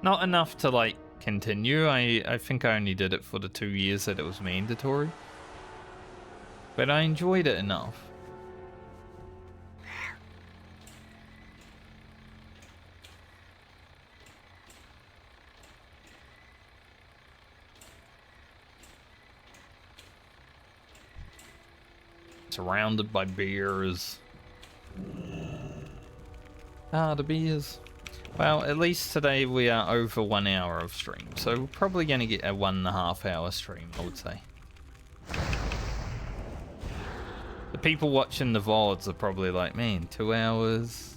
Not enough to like continue. I think I only did it for the 2 years that it was mandatory. But I enjoyed it enough. Surrounded by bears. Ah, the bears. Well, at least today we are over 1 hour of stream, so we're probably going to get a 1.5 hour stream, I would say. The people watching the VODs are probably like, man, 2 hours,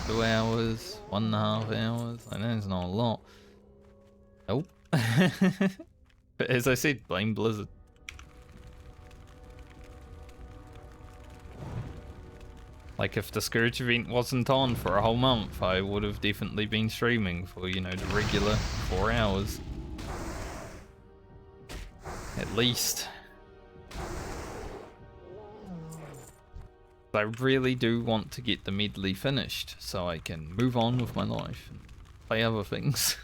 2 hours, 1.5 hours. I know it's not a lot. Nope. But as I said, blame Blizzard. Like, if the Scourge event wasn't on for a whole month, I would have definitely been streaming for, you know, the regular 4 hours. At least. I really do want to get the Medley finished, so I can move on with my life and play other things.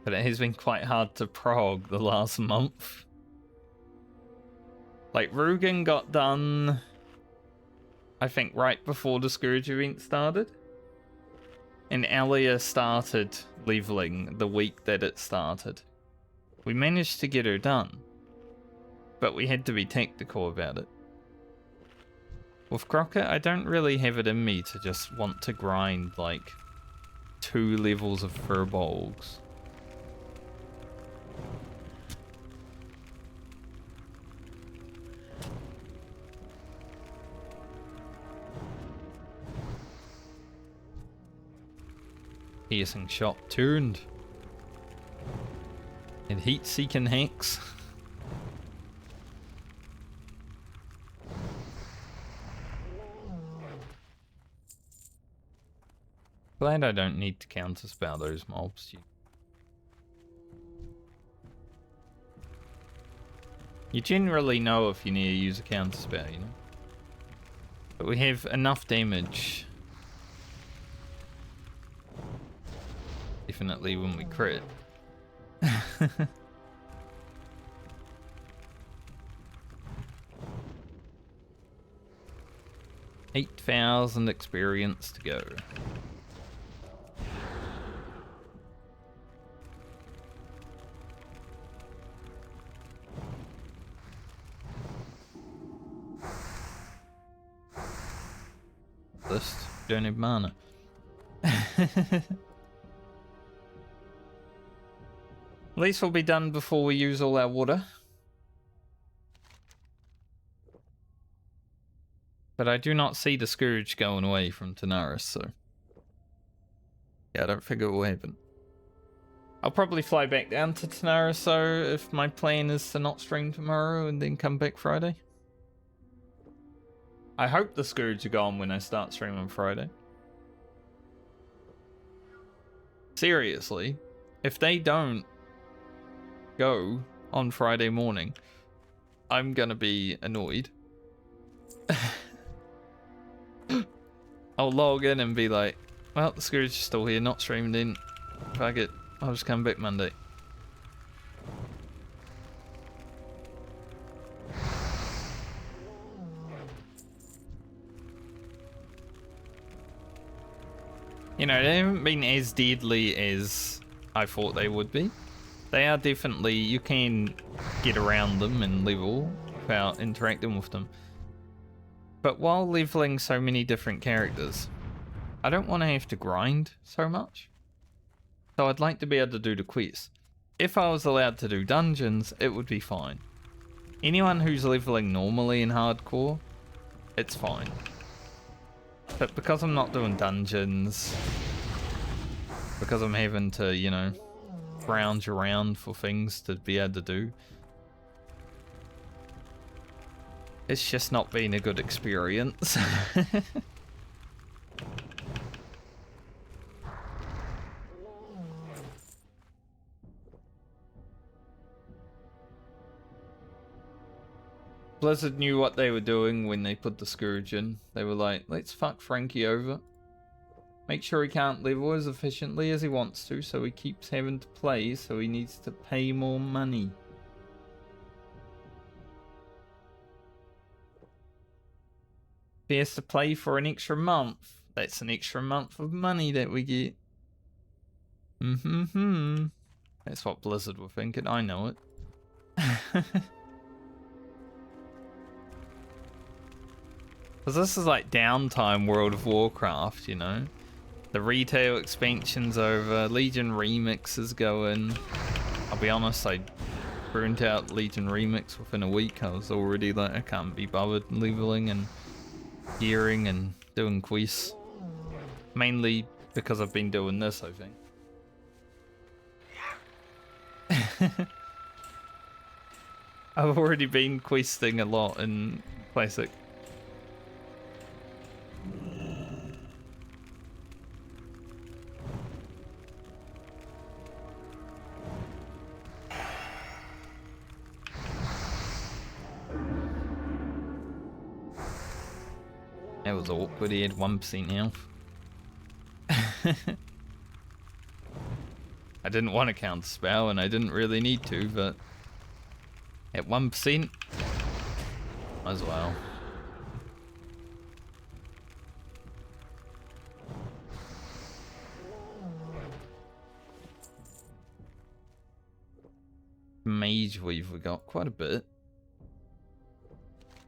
But it has been quite hard to prog the last month. Like, Rugen got done, I think, right before the Scourge event started. And Alia started leveling the week that it started. We managed to get her done. But we had to be tactical about it. With Crockett, I don't really have it in me to just want to grind, like, 2 levels of Furbolgs. Piercing shot turned. And heat-seeking hex. Glad I don't need to counterspell those mobs. You generally know if you need to use a counterspell, you know? But we have enough damage. Definitely when we crit. 8,000 experience to go. List, don't have mana. At least we'll be done before we use all our water. But I do not see the Scourge going away from Tanaris, so... yeah, I don't think it will happen. I'll probably fly back down to Tanaris, though, if my plan is to not stream tomorrow and then come back Friday. I hope the Scourge are gone when I start streaming Friday. Seriously, if they don't go on Friday morning, I'm gonna be annoyed. I'll log in and be like, well, the Scourge is still here, not streamed in. Fuck it, I'll just come back Monday. You know, they haven't been as deadly as I thought they would be. They are definitely, you can get around them and level without interacting with them. But while leveling so many different characters, I don't want to have to grind so much. So I'd like to be able to do the quests. If I was allowed to do dungeons, it would be fine. Anyone who's leveling normally in hardcore, it's fine. But because I'm not doing dungeons, because I'm having to, you know, scrounge around for things to be able to do, it's just not been a good experience. Blizzard knew what they were doing when they put the Scourge in. They were like, let's fuck Frankie over. Make sure he can't level as efficiently as he wants to, so he keeps having to play, so he needs to pay more money. If he has to play for an extra month, that's an extra month of money that we get. That's what Blizzard were thinking, I know it. Because this is like downtime World of Warcraft, you know? The retail expansion's over, Legion Remix is going. I'll be honest, I burnt out Legion Remix within a week. I was already like, I can't be bothered leveling and gearing and doing quests. Mainly because I've been doing this, I think. I've already been questing a lot in Classic. That was awkward, he had 1% health. I didn't want to counter spell and I didn't really need to, but at 1%, might as well. Mage Weave, we got quite a bit.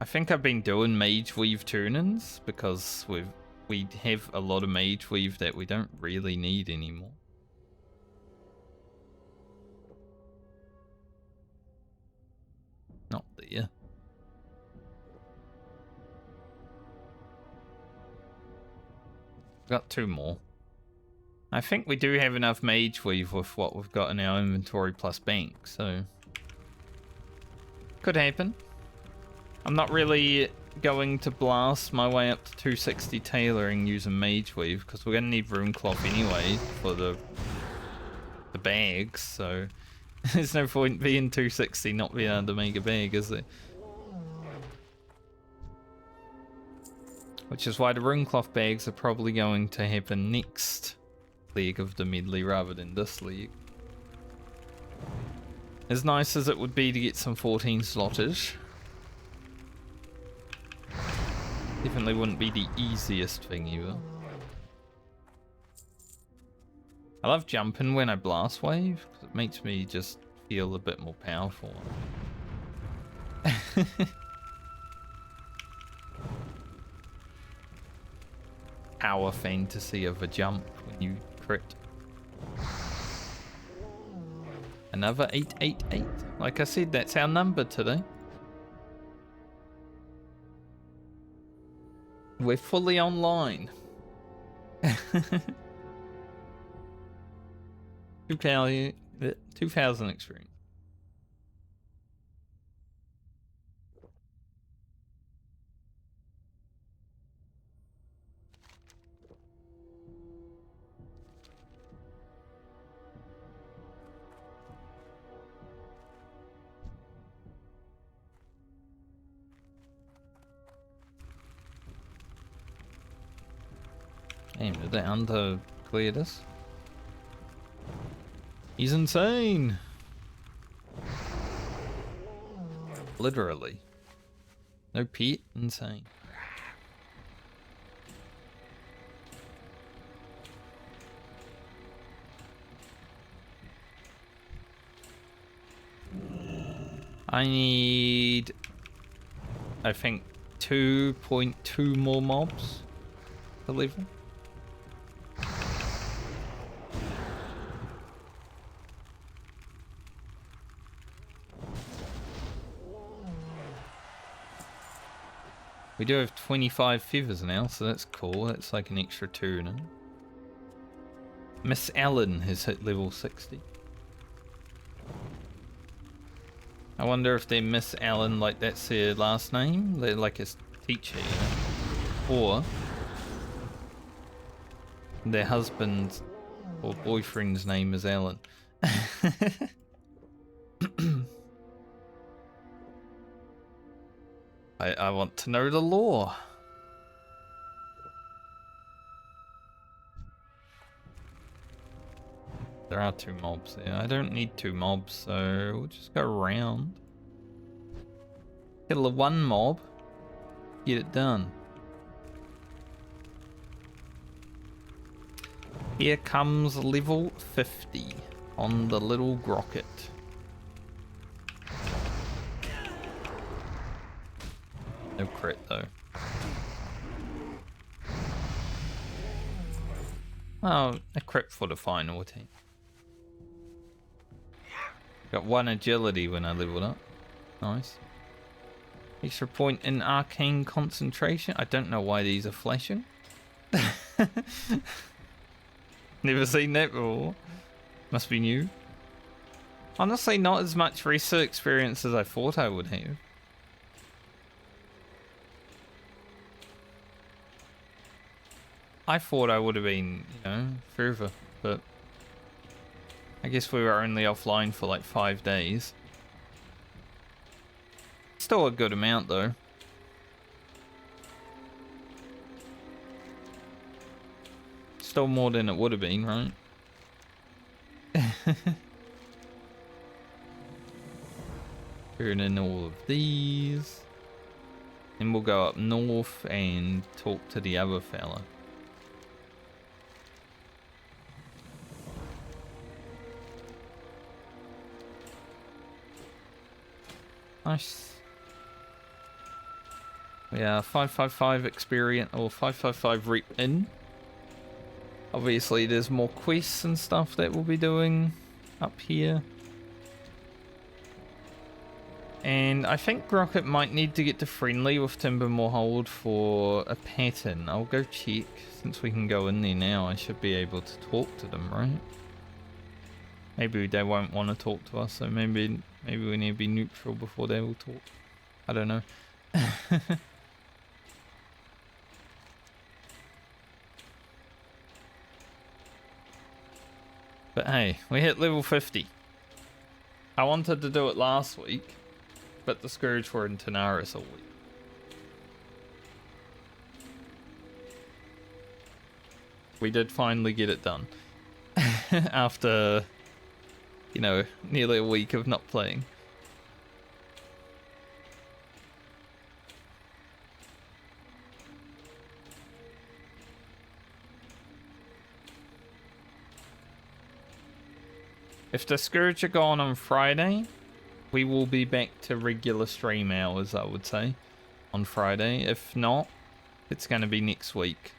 I think I've been doing Mage Weave turn-ins because we have a lot of Mage Weave that we don't really need anymore. Not there. Got 2 more. I think we do have enough Mage Weave with what we've got in our inventory plus bank, so could happen. I'm not really going to blast my way up to 260 tailoring using Mage Weave because we're going to need rune cloth anyway for the bags, so there's no point being 260 not being able to make a bag, is there? Which is why the rune cloth bags are probably going to happen next leg of the medley rather than this leg. As nice as it would be to get some 14 slottage, definitely wouldn't be the easiest thing either. I love jumping when I blast wave because it makes me just feel a bit more powerful. Power fantasy of a jump when you crit. Another 888. Like I said, that's our number today. We're fully online. 2000 experience. Damn, did they under-clear this? He's insane! Literally. No pet, insane. I need, I think, 2.2 more mobs to level. We do have 25 feathers now, so that's cool. That's like an extra turn in. Miss Allen has hit level 60. I wonder if they're Miss Allen, like that's their last name? They're like a teacher, you know? Or their husband or boyfriend's name is Alan. I want to know the lore. There are 2 mobs there. I don't need 2 mobs, so we'll just go around. Kill the 1 mob. Get it done. Here comes level 50 on the little Grocket. No crit though. Oh, a crit for the final team. Got 1 agility when I leveled up. Nice. Extra point in arcane concentration. I don't know why these are flashing. Never seen that before. Must be new. Honestly, not as much research experience as I thought I would have. I thought I would have been, you know, further, but I guess we were only offline for like 5 days. Still a good amount though. Still more than it would have been, right? Turn in all of these. And we'll go up north and talk to the other fella. Nice. Yeah, 555 experience or 555 reap in. Obviously there's more quests and stuff that we'll be doing up here. And I think Rocket might need to get to friendly with Timbermore Hold for a pattern. I'll go check. Since we can go in there now, I should be able to talk to them, right? Maybe they won't want to talk to us, so maybe we need to be neutral before they will talk. I don't know. But hey, we hit level 50. I wanted to do it last week, but the Scourge were in Tanaris all week. We did finally get it done. After, you know, nearly a week of not playing. If the Scourge are gone on Friday, we will be back to regular stream hours, I would say, on Friday. If not, it's going to be next week.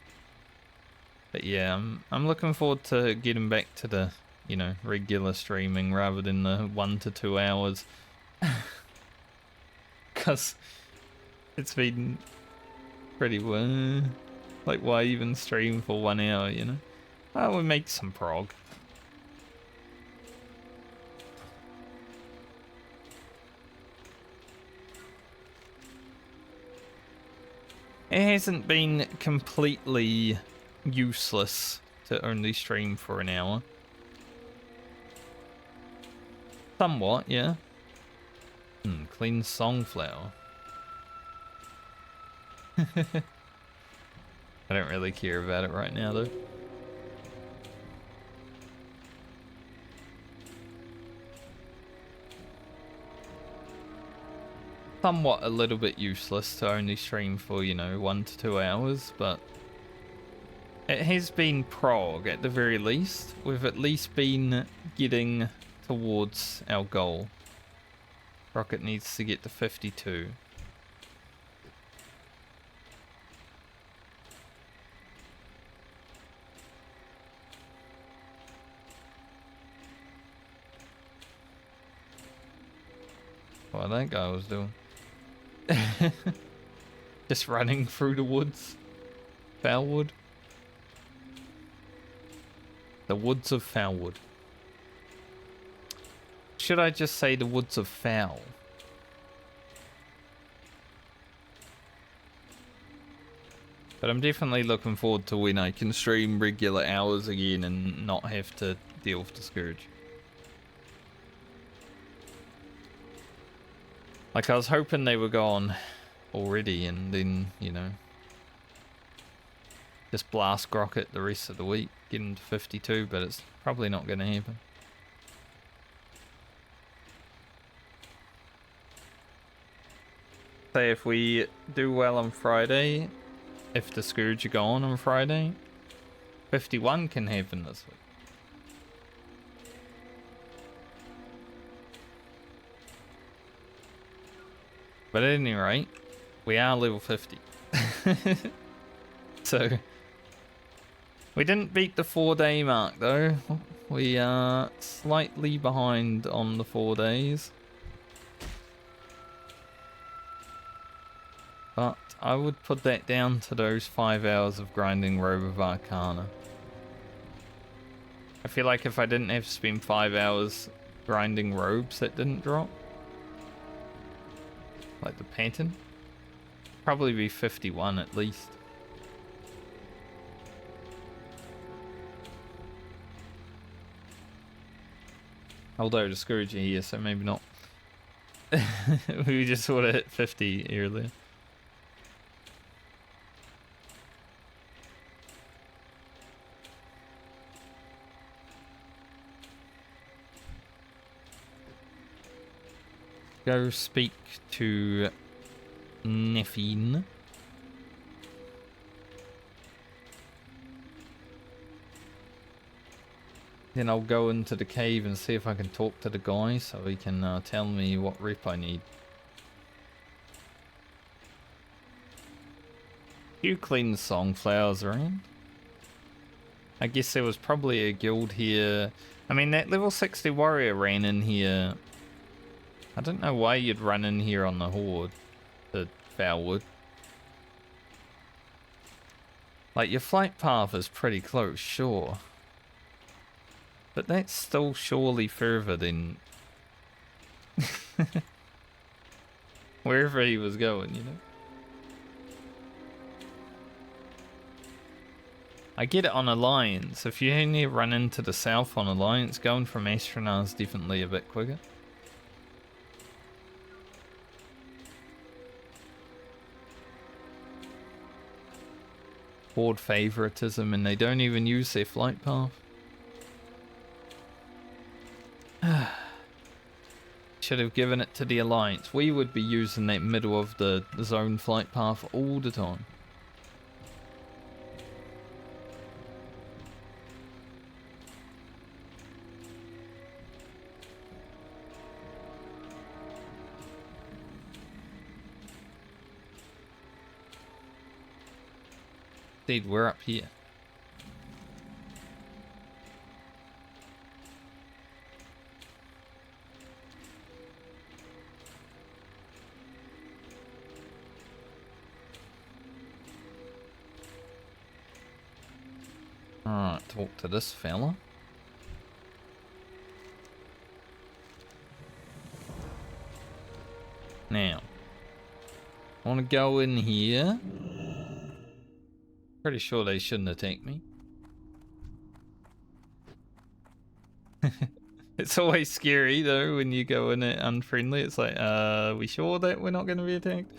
But yeah, I'm looking forward to getting back to the, you know, regular streaming rather than the 1 to 2 hours. Because it's been pretty, like, why even stream for 1 hour, you know? Well, we make some prog. It hasn't been completely useless to only stream for an hour. Somewhat, yeah. Clean songflower. I don't really care about it right now, though. Somewhat a little bit useless to only stream for, you know, 1 to 2 hours, but it has been prog at the very least. We've at least been getting towards our goal. Rocket needs to get to 52. What that guy was doing. Just running through the woods. Foulwood. The woods of Foulwood. Should I just say the woods of Foul? But I'm definitely looking forward to when I can stream regular hours again and not have to deal with the Scourge. Like, I was hoping they were gone already and then, you know, just blast Rocket the rest of the week, get him to 52, but it's probably not going to happen. Say if we do well on Friday, if the Scourge are gone on Friday, 51 can happen this week. But at any rate, we are level 50. So, we didn't beat the 4-day mark though. We are slightly behind on the 4 days. But I would put that down to those 5 hours of grinding Robe of Arcana. I feel like if I didn't have to spend 5 hours grinding robes that didn't drop, like the pattern, probably be 51 at least. Although the Scourge are here, so maybe not. We just would have hit 50 earlier. Go speak to Neffine. Then I'll go into the cave and see if I can talk to the guy so he can tell me what rep I need. You clean the songflowers around. I guess there was probably a guild here. I mean, that level 60 warrior ran in here I don't know why you'd run in here on the Horde to Foulwood. Like, your flight path is pretty close, sure. But that's still surely further than wherever he was going, you know? I get it on Alliance. If you only run into the south on Alliance, going from Astronaut is definitely a bit quicker. Horde favoritism, and they don't even use their flight path. Should have given it to the Alliance. We would be using that middle of the zone flight path all the time. Indeed, we're up here. Alright, talk to this fella. Now, I want to go in here. Pretty sure they shouldn't attack me. It's always scary though when you go in it unfriendly. It's like, we sure that we're not going to be attacked?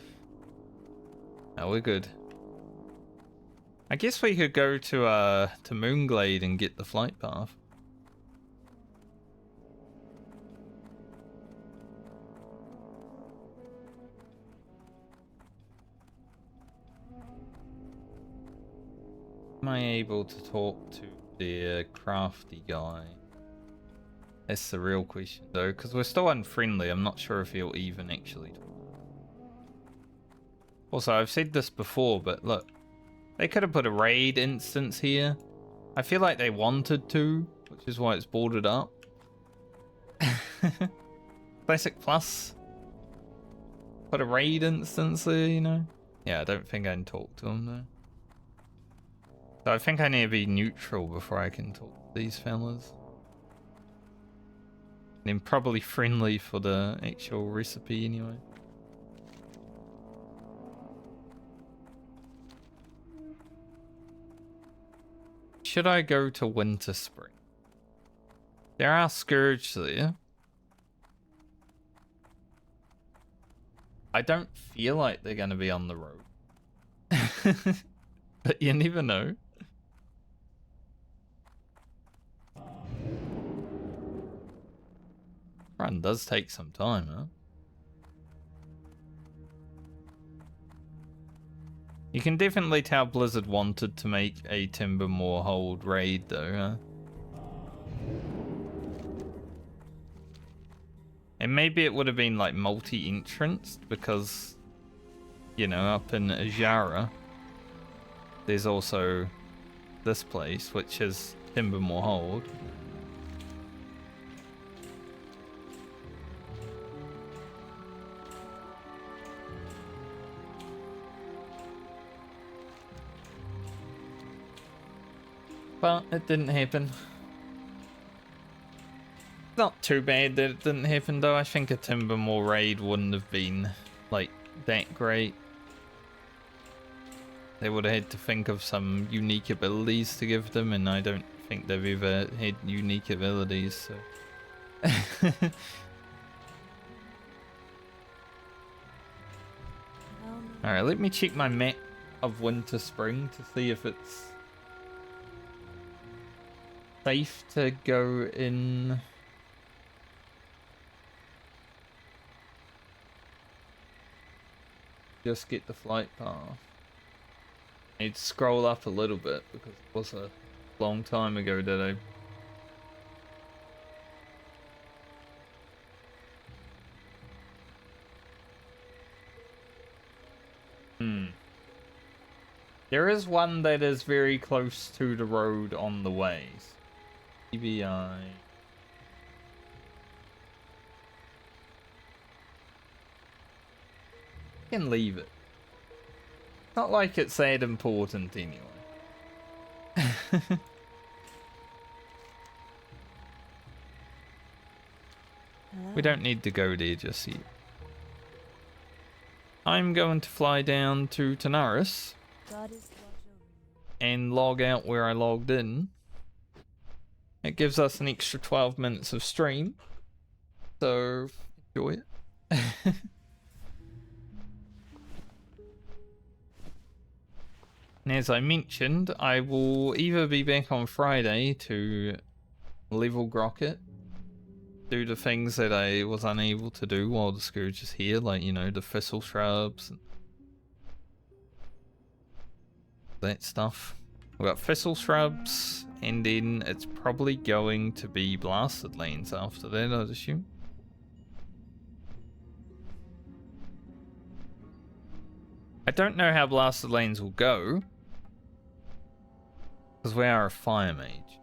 No, we're good. I guess we could go to Moonglade and get the flight path. Am I able to talk to the crafty guy? That's the real question though, because we're still unfriendly. I'm not sure if he'll even actually talk. Also, I've said this before, but look, they could have put a raid instance here. I feel like they wanted to, which is why it's boarded up. Classic Plus. Put a raid instance there, you know? Yeah, I don't think I can talk to him though. So I think I need to be neutral before I can talk to these fellas. And then probably friendly for the actual recipe anyway. Should I go to Winter Spring? There are Scourge there. I don't feel like they're going to be on the road. But you never know. Run does take some time, huh? You can definitely tell Blizzard wanted to make a Timbermore Hold raid though, huh? And maybe it would have been like multi-entranced because, you know, up in Ajara, there's also this place, which is Timbermore Hold. But it didn't happen. Not too bad that it didn't happen though. I think a Timbermore raid wouldn't have been like that great. They would have had to think of some unique abilities to give them, and I don't think they've ever had unique abilities, so. Alright, let me check my map of Winter Spring to see if it's safe to go in. Just get the flight path. I need to scroll up a little bit because it was a long time ago that There is one that is very close to the road on the ways. TBI. can leave it. Not like it's that important anyway. We don't need to go there just yet. I'm going to fly down to Tanaris and log out where I logged in. It gives us an extra 12 minutes of stream, so enjoy it. And as I mentioned, I will either be back on Friday to level Grocket, do the things that I was unable to do while the Scourge is here, like, you know, the thistle shrubs and that stuff. We've got thistle shrubs, and then it's probably going to be blasted lands after that, I'd assume. I don't know how blasted lands will go, because we are a fire mage.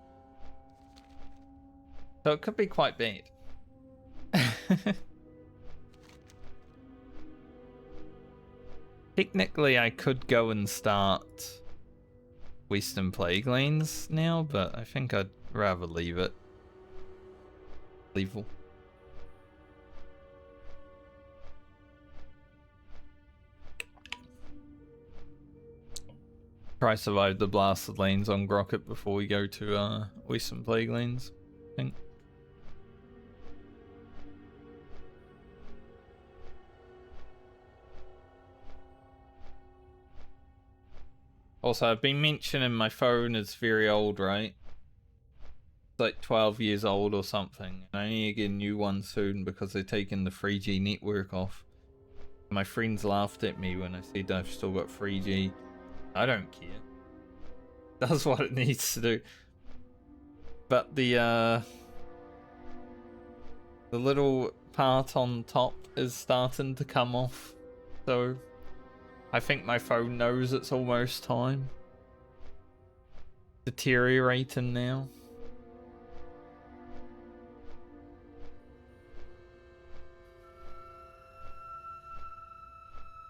So it could be quite bad. Technically, I could go and start Western Plague Lands now, but I think I'd rather leave it. Level. Try survive the blasted lanes on Grocket before we go to Western Plague Lands, I think. Also, I've been mentioning my phone is very old, right? It's like 12 years old or something. And I need to get a new one soon because they're taking the 3G network off. My friends laughed at me when I said I've still got 3G. I don't care. Does what it needs to do. But the little part on top is starting to come off. So I think my phone knows it's almost time. Deteriorating now.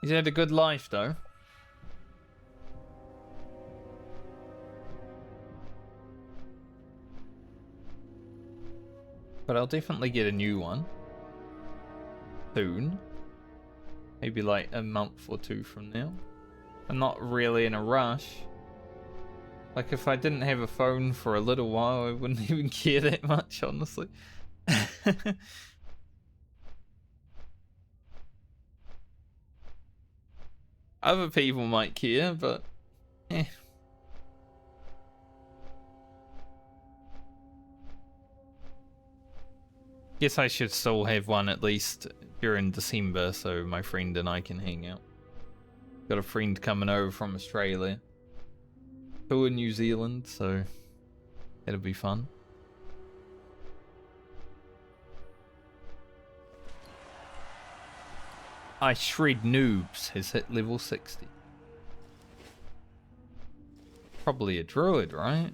He's had a good life though. But I'll definitely get a new one. Soon. Maybe like a month or two from now. I'm not really in a rush. Like if I didn't have a phone for a little while, I wouldn't even care that much, honestly. Other people might care, but eh. Guess I should still have one at least during December so my friend and I can hang out. Got a friend coming over from Australia. Who in New Zealand, so it'll be fun. I Shred Noobs has hit level 60. Probably a druid, right?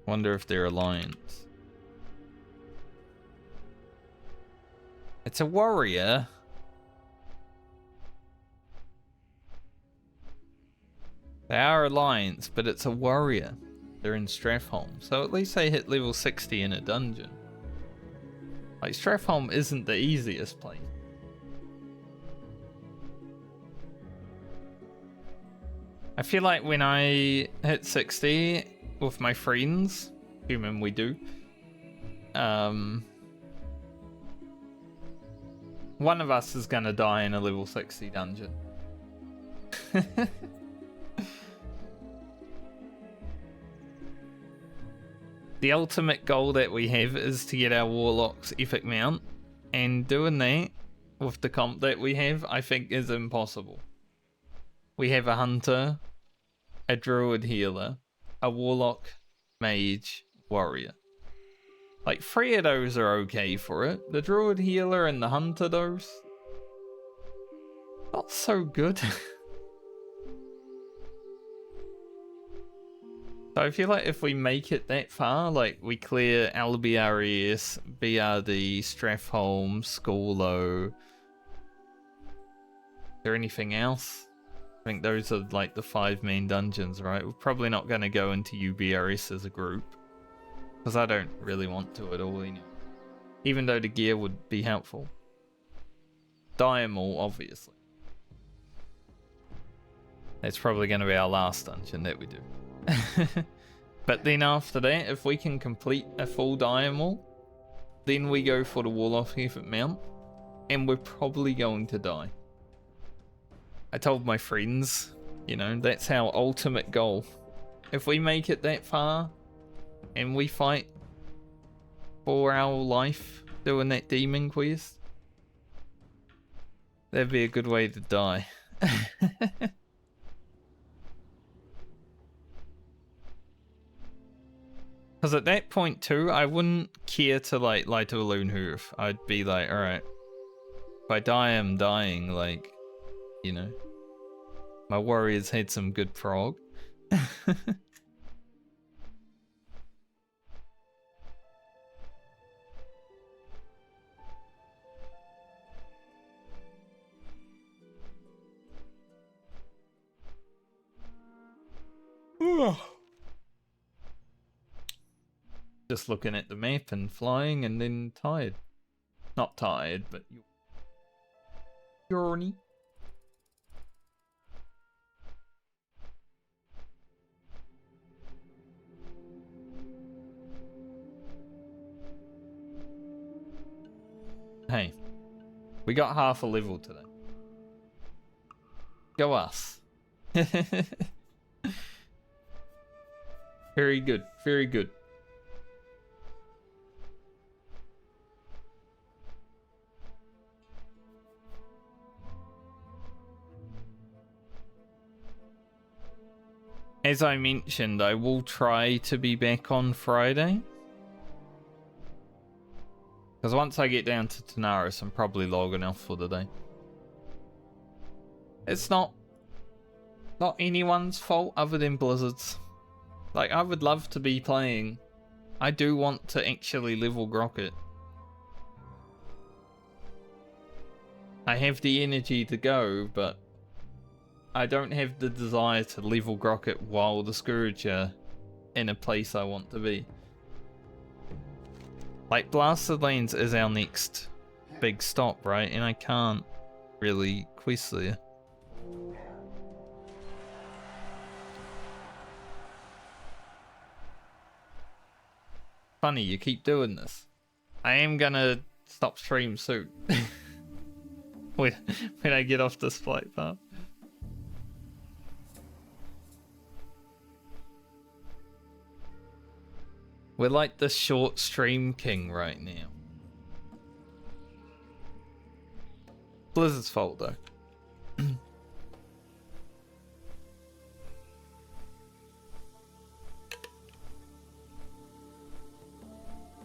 Wonder if they're alliance. It's a warrior. They are alliance, but it's a warrior. They're in Strathholm, so at least they hit level 60 in a dungeon. Like, Strathholm isn't the easiest place. I feel like when I hit 60 with my friends, human we do, one of us is gonna die in a level 60 dungeon. The ultimate goal that we have is to get our Warlock's epic mount, and doing that with the comp that we have, I think is impossible. We have a Hunter, a Druid Healer, a Warlock, Mage, Warrior. Like, 3 of those are okay for it. The Druid Healer and the Hunter, those, not so good. So I feel like if we make it that far, like we clear LBRS, BRD, Strathholm, Scorlo, there anything else? I think those are like the 5 main dungeons, right? We're probably not going to go into UBRS as a group, because I don't really want to at all, anyway. Even though the gear would be helpful. Diamol, obviously. It's probably going to be our last dungeon that we do. But then after that, if we can complete a full Diamol, then we go for the Wall of Effort Mount, and we're probably going to die. I told my friends, you know, that's our ultimate goal. If we make it that far, and we fight for our life doing that demon quest, that'd be a good way to die. Because at that point too, I wouldn't care to like light a balloon hoof. I'd be like, alright, if I die, I'm dying, like, you know. My warriors had some good prog. Just looking at the map and flying and then tired. Not tired, but yawny. Hey, we got half a level today. Go us. Very good, very good. As I mentioned, I will try to be back on Friday. Because once I get down to Tanaris, I'm probably logging off for the day. It's not anyone's fault other than Blizzard's. Like, I would love to be playing. I do want to actually level Grocket. I have the energy to go, but I don't have the desire to level Grocket while the Scourge are in a place I want to be. Like, Blasted Lands is our next big stop, right? And I can't really quest there. Funny, you keep doing this. I am gonna stop stream soon. when I get off this flight path. We're like the short stream king right now. Blizzard's fault though.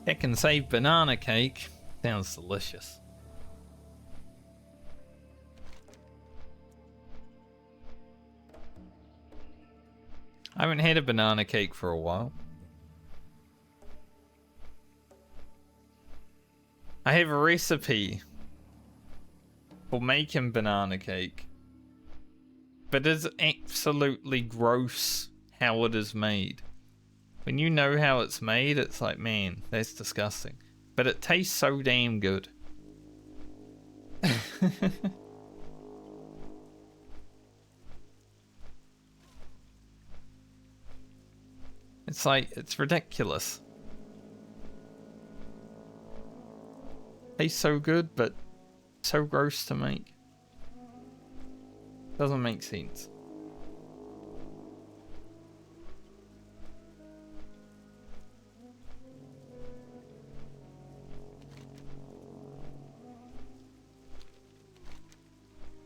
Heck and save banana cake. Sounds delicious. I haven't had a banana cake for a while. I have a recipe for making banana cake, but it's absolutely gross how it is made. When you know how it's made, it's like, man, that's disgusting. But it tastes so damn good. It's like, it's ridiculous. Tastes so good, but so gross to make. Doesn't make sense.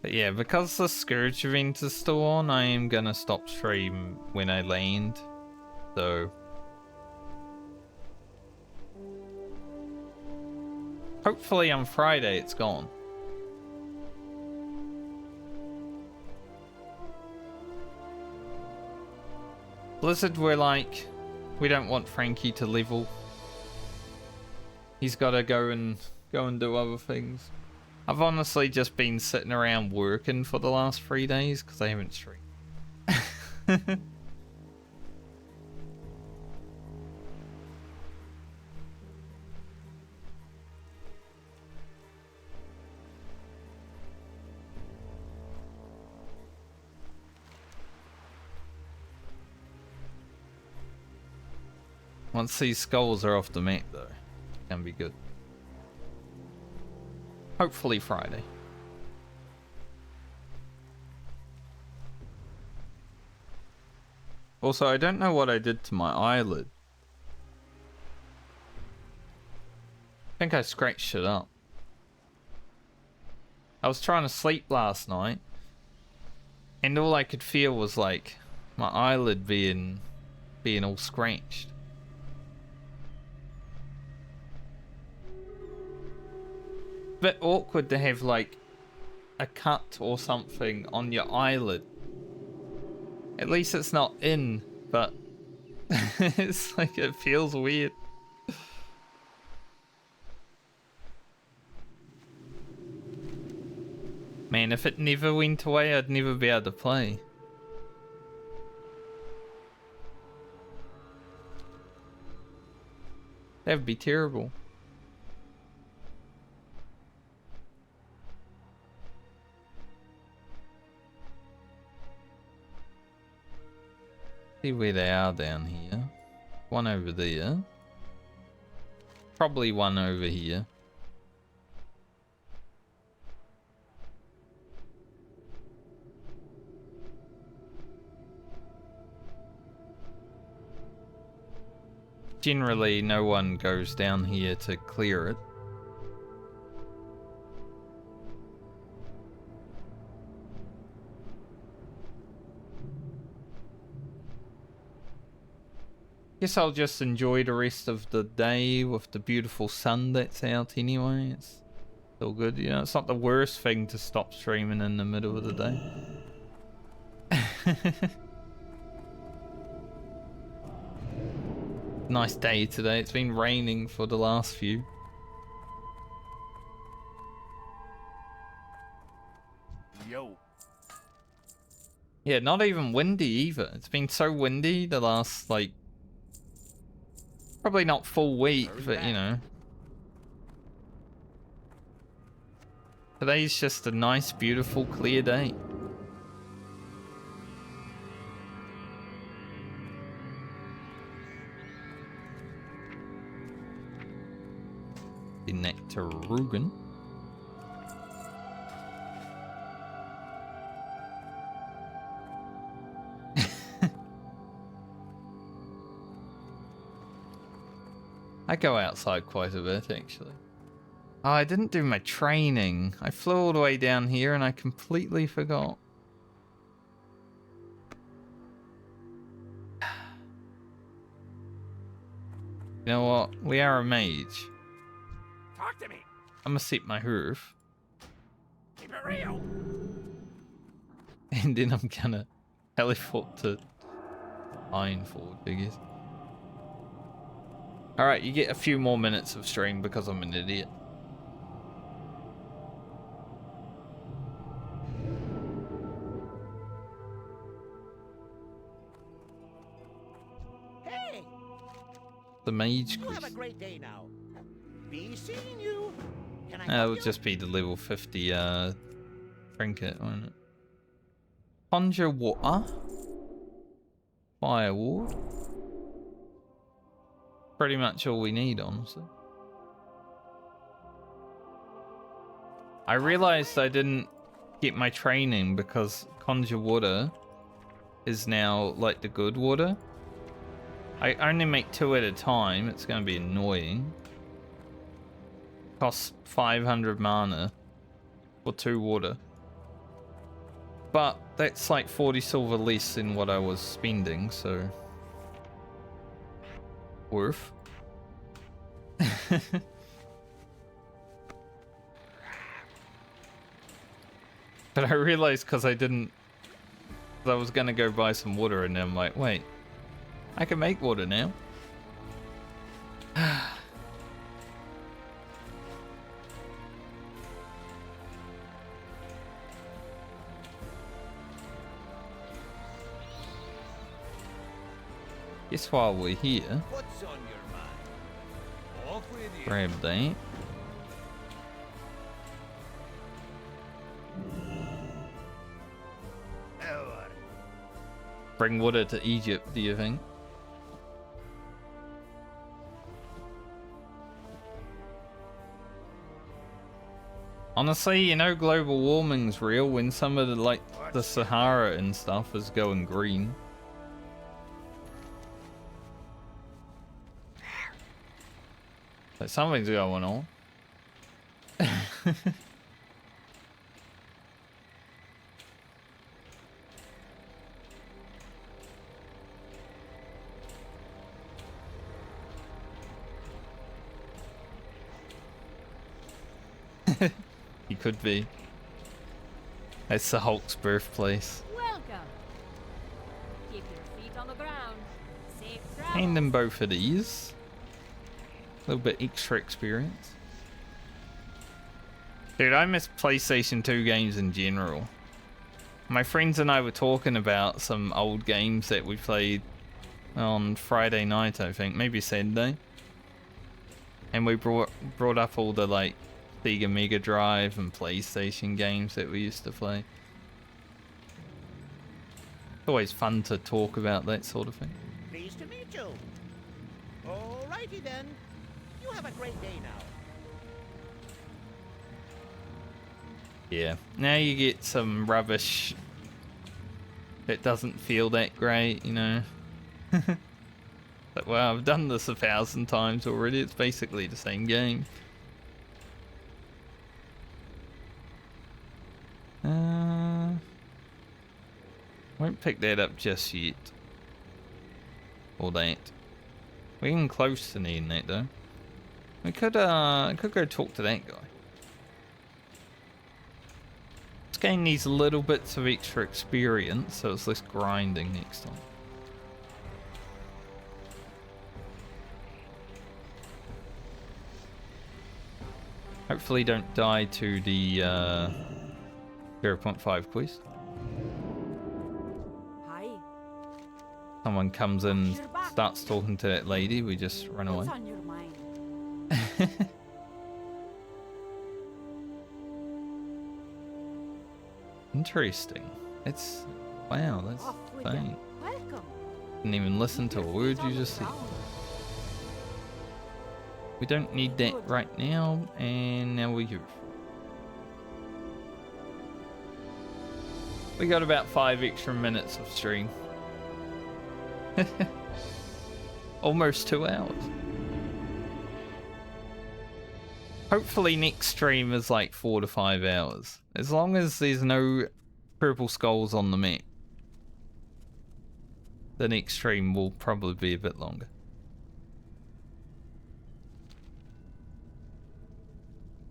But yeah, because the Scourge event is still on, I am gonna stop stream when I land. So hopefully on Friday it's gone. Blizzard were like, we don't want Frankie to level. He's gotta go and do other things. I've honestly just been sitting around working for the last 3 days because I haven't streamed. Once these skulls are off the map though, can be good. Hopefully Friday. Also, I don't know what I did to my eyelid. I think I scratched it up. I was trying to sleep last night, and all I could feel was like my eyelid being all scratched. Bit awkward to have like a cut or something on your eyelid. At least it's not in, but it's like it feels weird. Man, if it never went away, I'd never be able to play. That'd be terrible. See where they are down here. One over there. Probably one over here. Generally, no one goes down here to clear it. Guess I'll just enjoy the rest of the day with the beautiful sun that's out anyway. It's still good, you know. It's not the worst thing to stop streaming in the middle of the day. Nice day today. It's been raining for the last few. Yo. Yeah, not even windy either. It's been so windy the last, like, probably not full week, but you know. Today's just a nice, beautiful, clear day. The Nectar Rugen. I go outside quite a bit, actually. Oh, I didn't do my training. I flew all the way down here and I completely forgot. You know what? We are a mage. Talk to me. I'm gonna set my hoof. Keep it real. And then I'm gonna teleport to Ironforge, I guess. Alright, you get a few more minutes of stream because I'm an idiot. Hey, The mage you have a quest. great day now. Be seeing you. Can I That help would you? just be the level 50 trinket, won't it? Conjure water. Fire ward. Pretty much all we need, honestly. I realized I didn't get my training because Conjure Water is now like the good water. I only make 2 at a time. It's going to be annoying. Costs 500 mana for 2 water. But that's like 40 silver less than what I was spending, so... worth. But I realized because I was gonna go buy some water and then I'm like, wait, I can make water now. Guess while we're here, What's on your mind? Off with you. grab that. Hour. Bring water to Egypt, do you think? Honestly, you know global warming's real when some of the, like, the Sahara and stuff is going green. So something's going on. He could be. It's the Hulk's birthplace. Welcome. Keep your feet on the ground. Safe travels. Hand them both of these. A little bit extra experience. Dude, I miss PlayStation 2 games in general. My friends and I were talking about some old games that we played on Friday night, I think, maybe Saturday. And we brought up all the, like, Sega Mega Drive and PlayStation games that we used to play. It's always fun to talk about that sort of thing. Pleased to meet you. Alrighty then. You have a great day now. Yeah. Now you get some rubbish that doesn't feel that great, you know. But, well, I've done this 1,000 times already. It's basically the same game. Won't pick that up just yet. Or that. We're getting close to needing that though. We could go talk to that guy. This game needs little bits of extra experience, so it's less grinding next time. Hopefully don't die to the 0.5 quest. Hi. Someone comes in, starts talking to that lady, we just run away. What's on your mind? Interesting. It's... wow, that's Off with insane. you. Welcome. Didn't even listen to a Keep your word feet you on the just said. ground. We don't need that right now, and now we do. We got about 5 extra minutes of stream. Almost 2 hours. Hopefully next stream is like 4 to 5 hours. As long as there's no purple skulls on the map. The next stream will probably be a bit longer.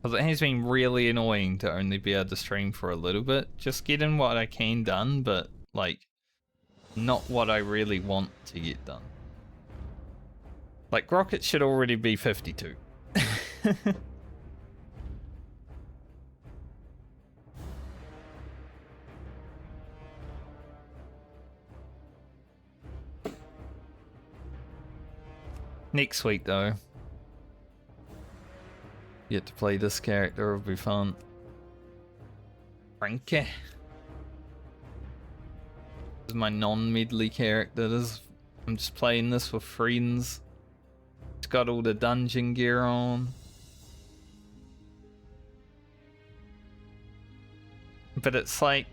Because it has been really annoying to only be able to stream for a little bit. Just getting what I can done, but like not what I really want to get done. Like Rocket should already be 52. Next week though. Get to play this character, it'll be fun. Frankie. This is my non-Medley character. I'm just playing this with friends. It's got all the dungeon gear on. But it's like,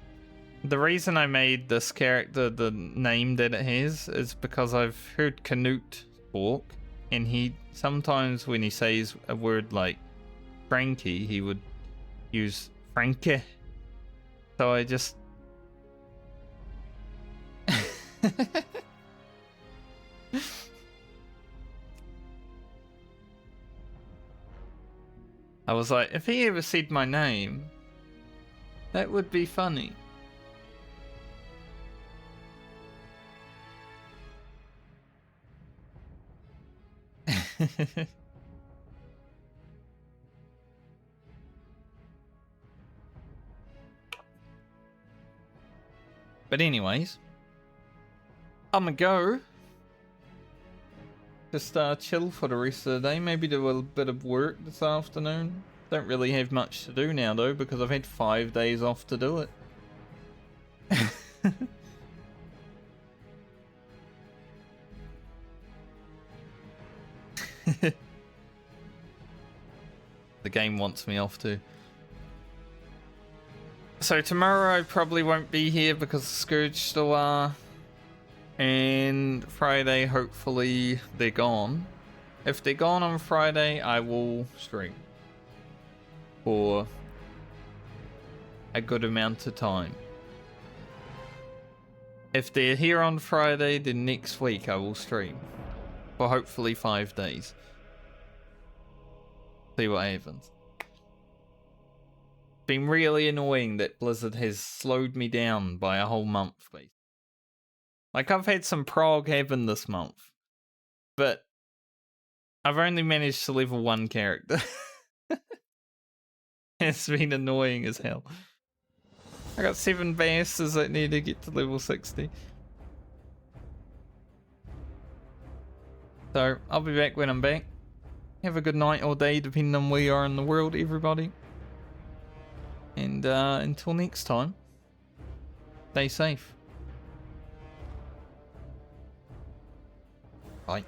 the reason I made this character the name that it has is because I've heard Canute talk, and he sometimes when he says a word like Frankie, he would use Frankie. So I just... I was like, if he ever said my name, that would be funny. But anyways, I'ma go. just chill for the rest of the day. Maybe do a bit of work this afternoon. Don't really have much to do now though, because I've had 5 days off to do it. The game wants me off too. So tomorrow I probably won't be here because the Scourge still are. And Friday, hopefully they're gone. If they're gone on Friday, I will stream for a good amount of time. If they're here on Friday, then next week I will stream for hopefully 5 days. See what happens. Been really annoying that Blizzard has slowed me down by a whole month, basically. Like, I've had some prog happen this month, but I've only managed to level 1 character. It's been annoying as hell. I got 7 basses that need to get to level 60. So, I'll be back when I'm back. Have a good night or day, depending on where you are in the world, everybody. And until next time, stay safe. Bye.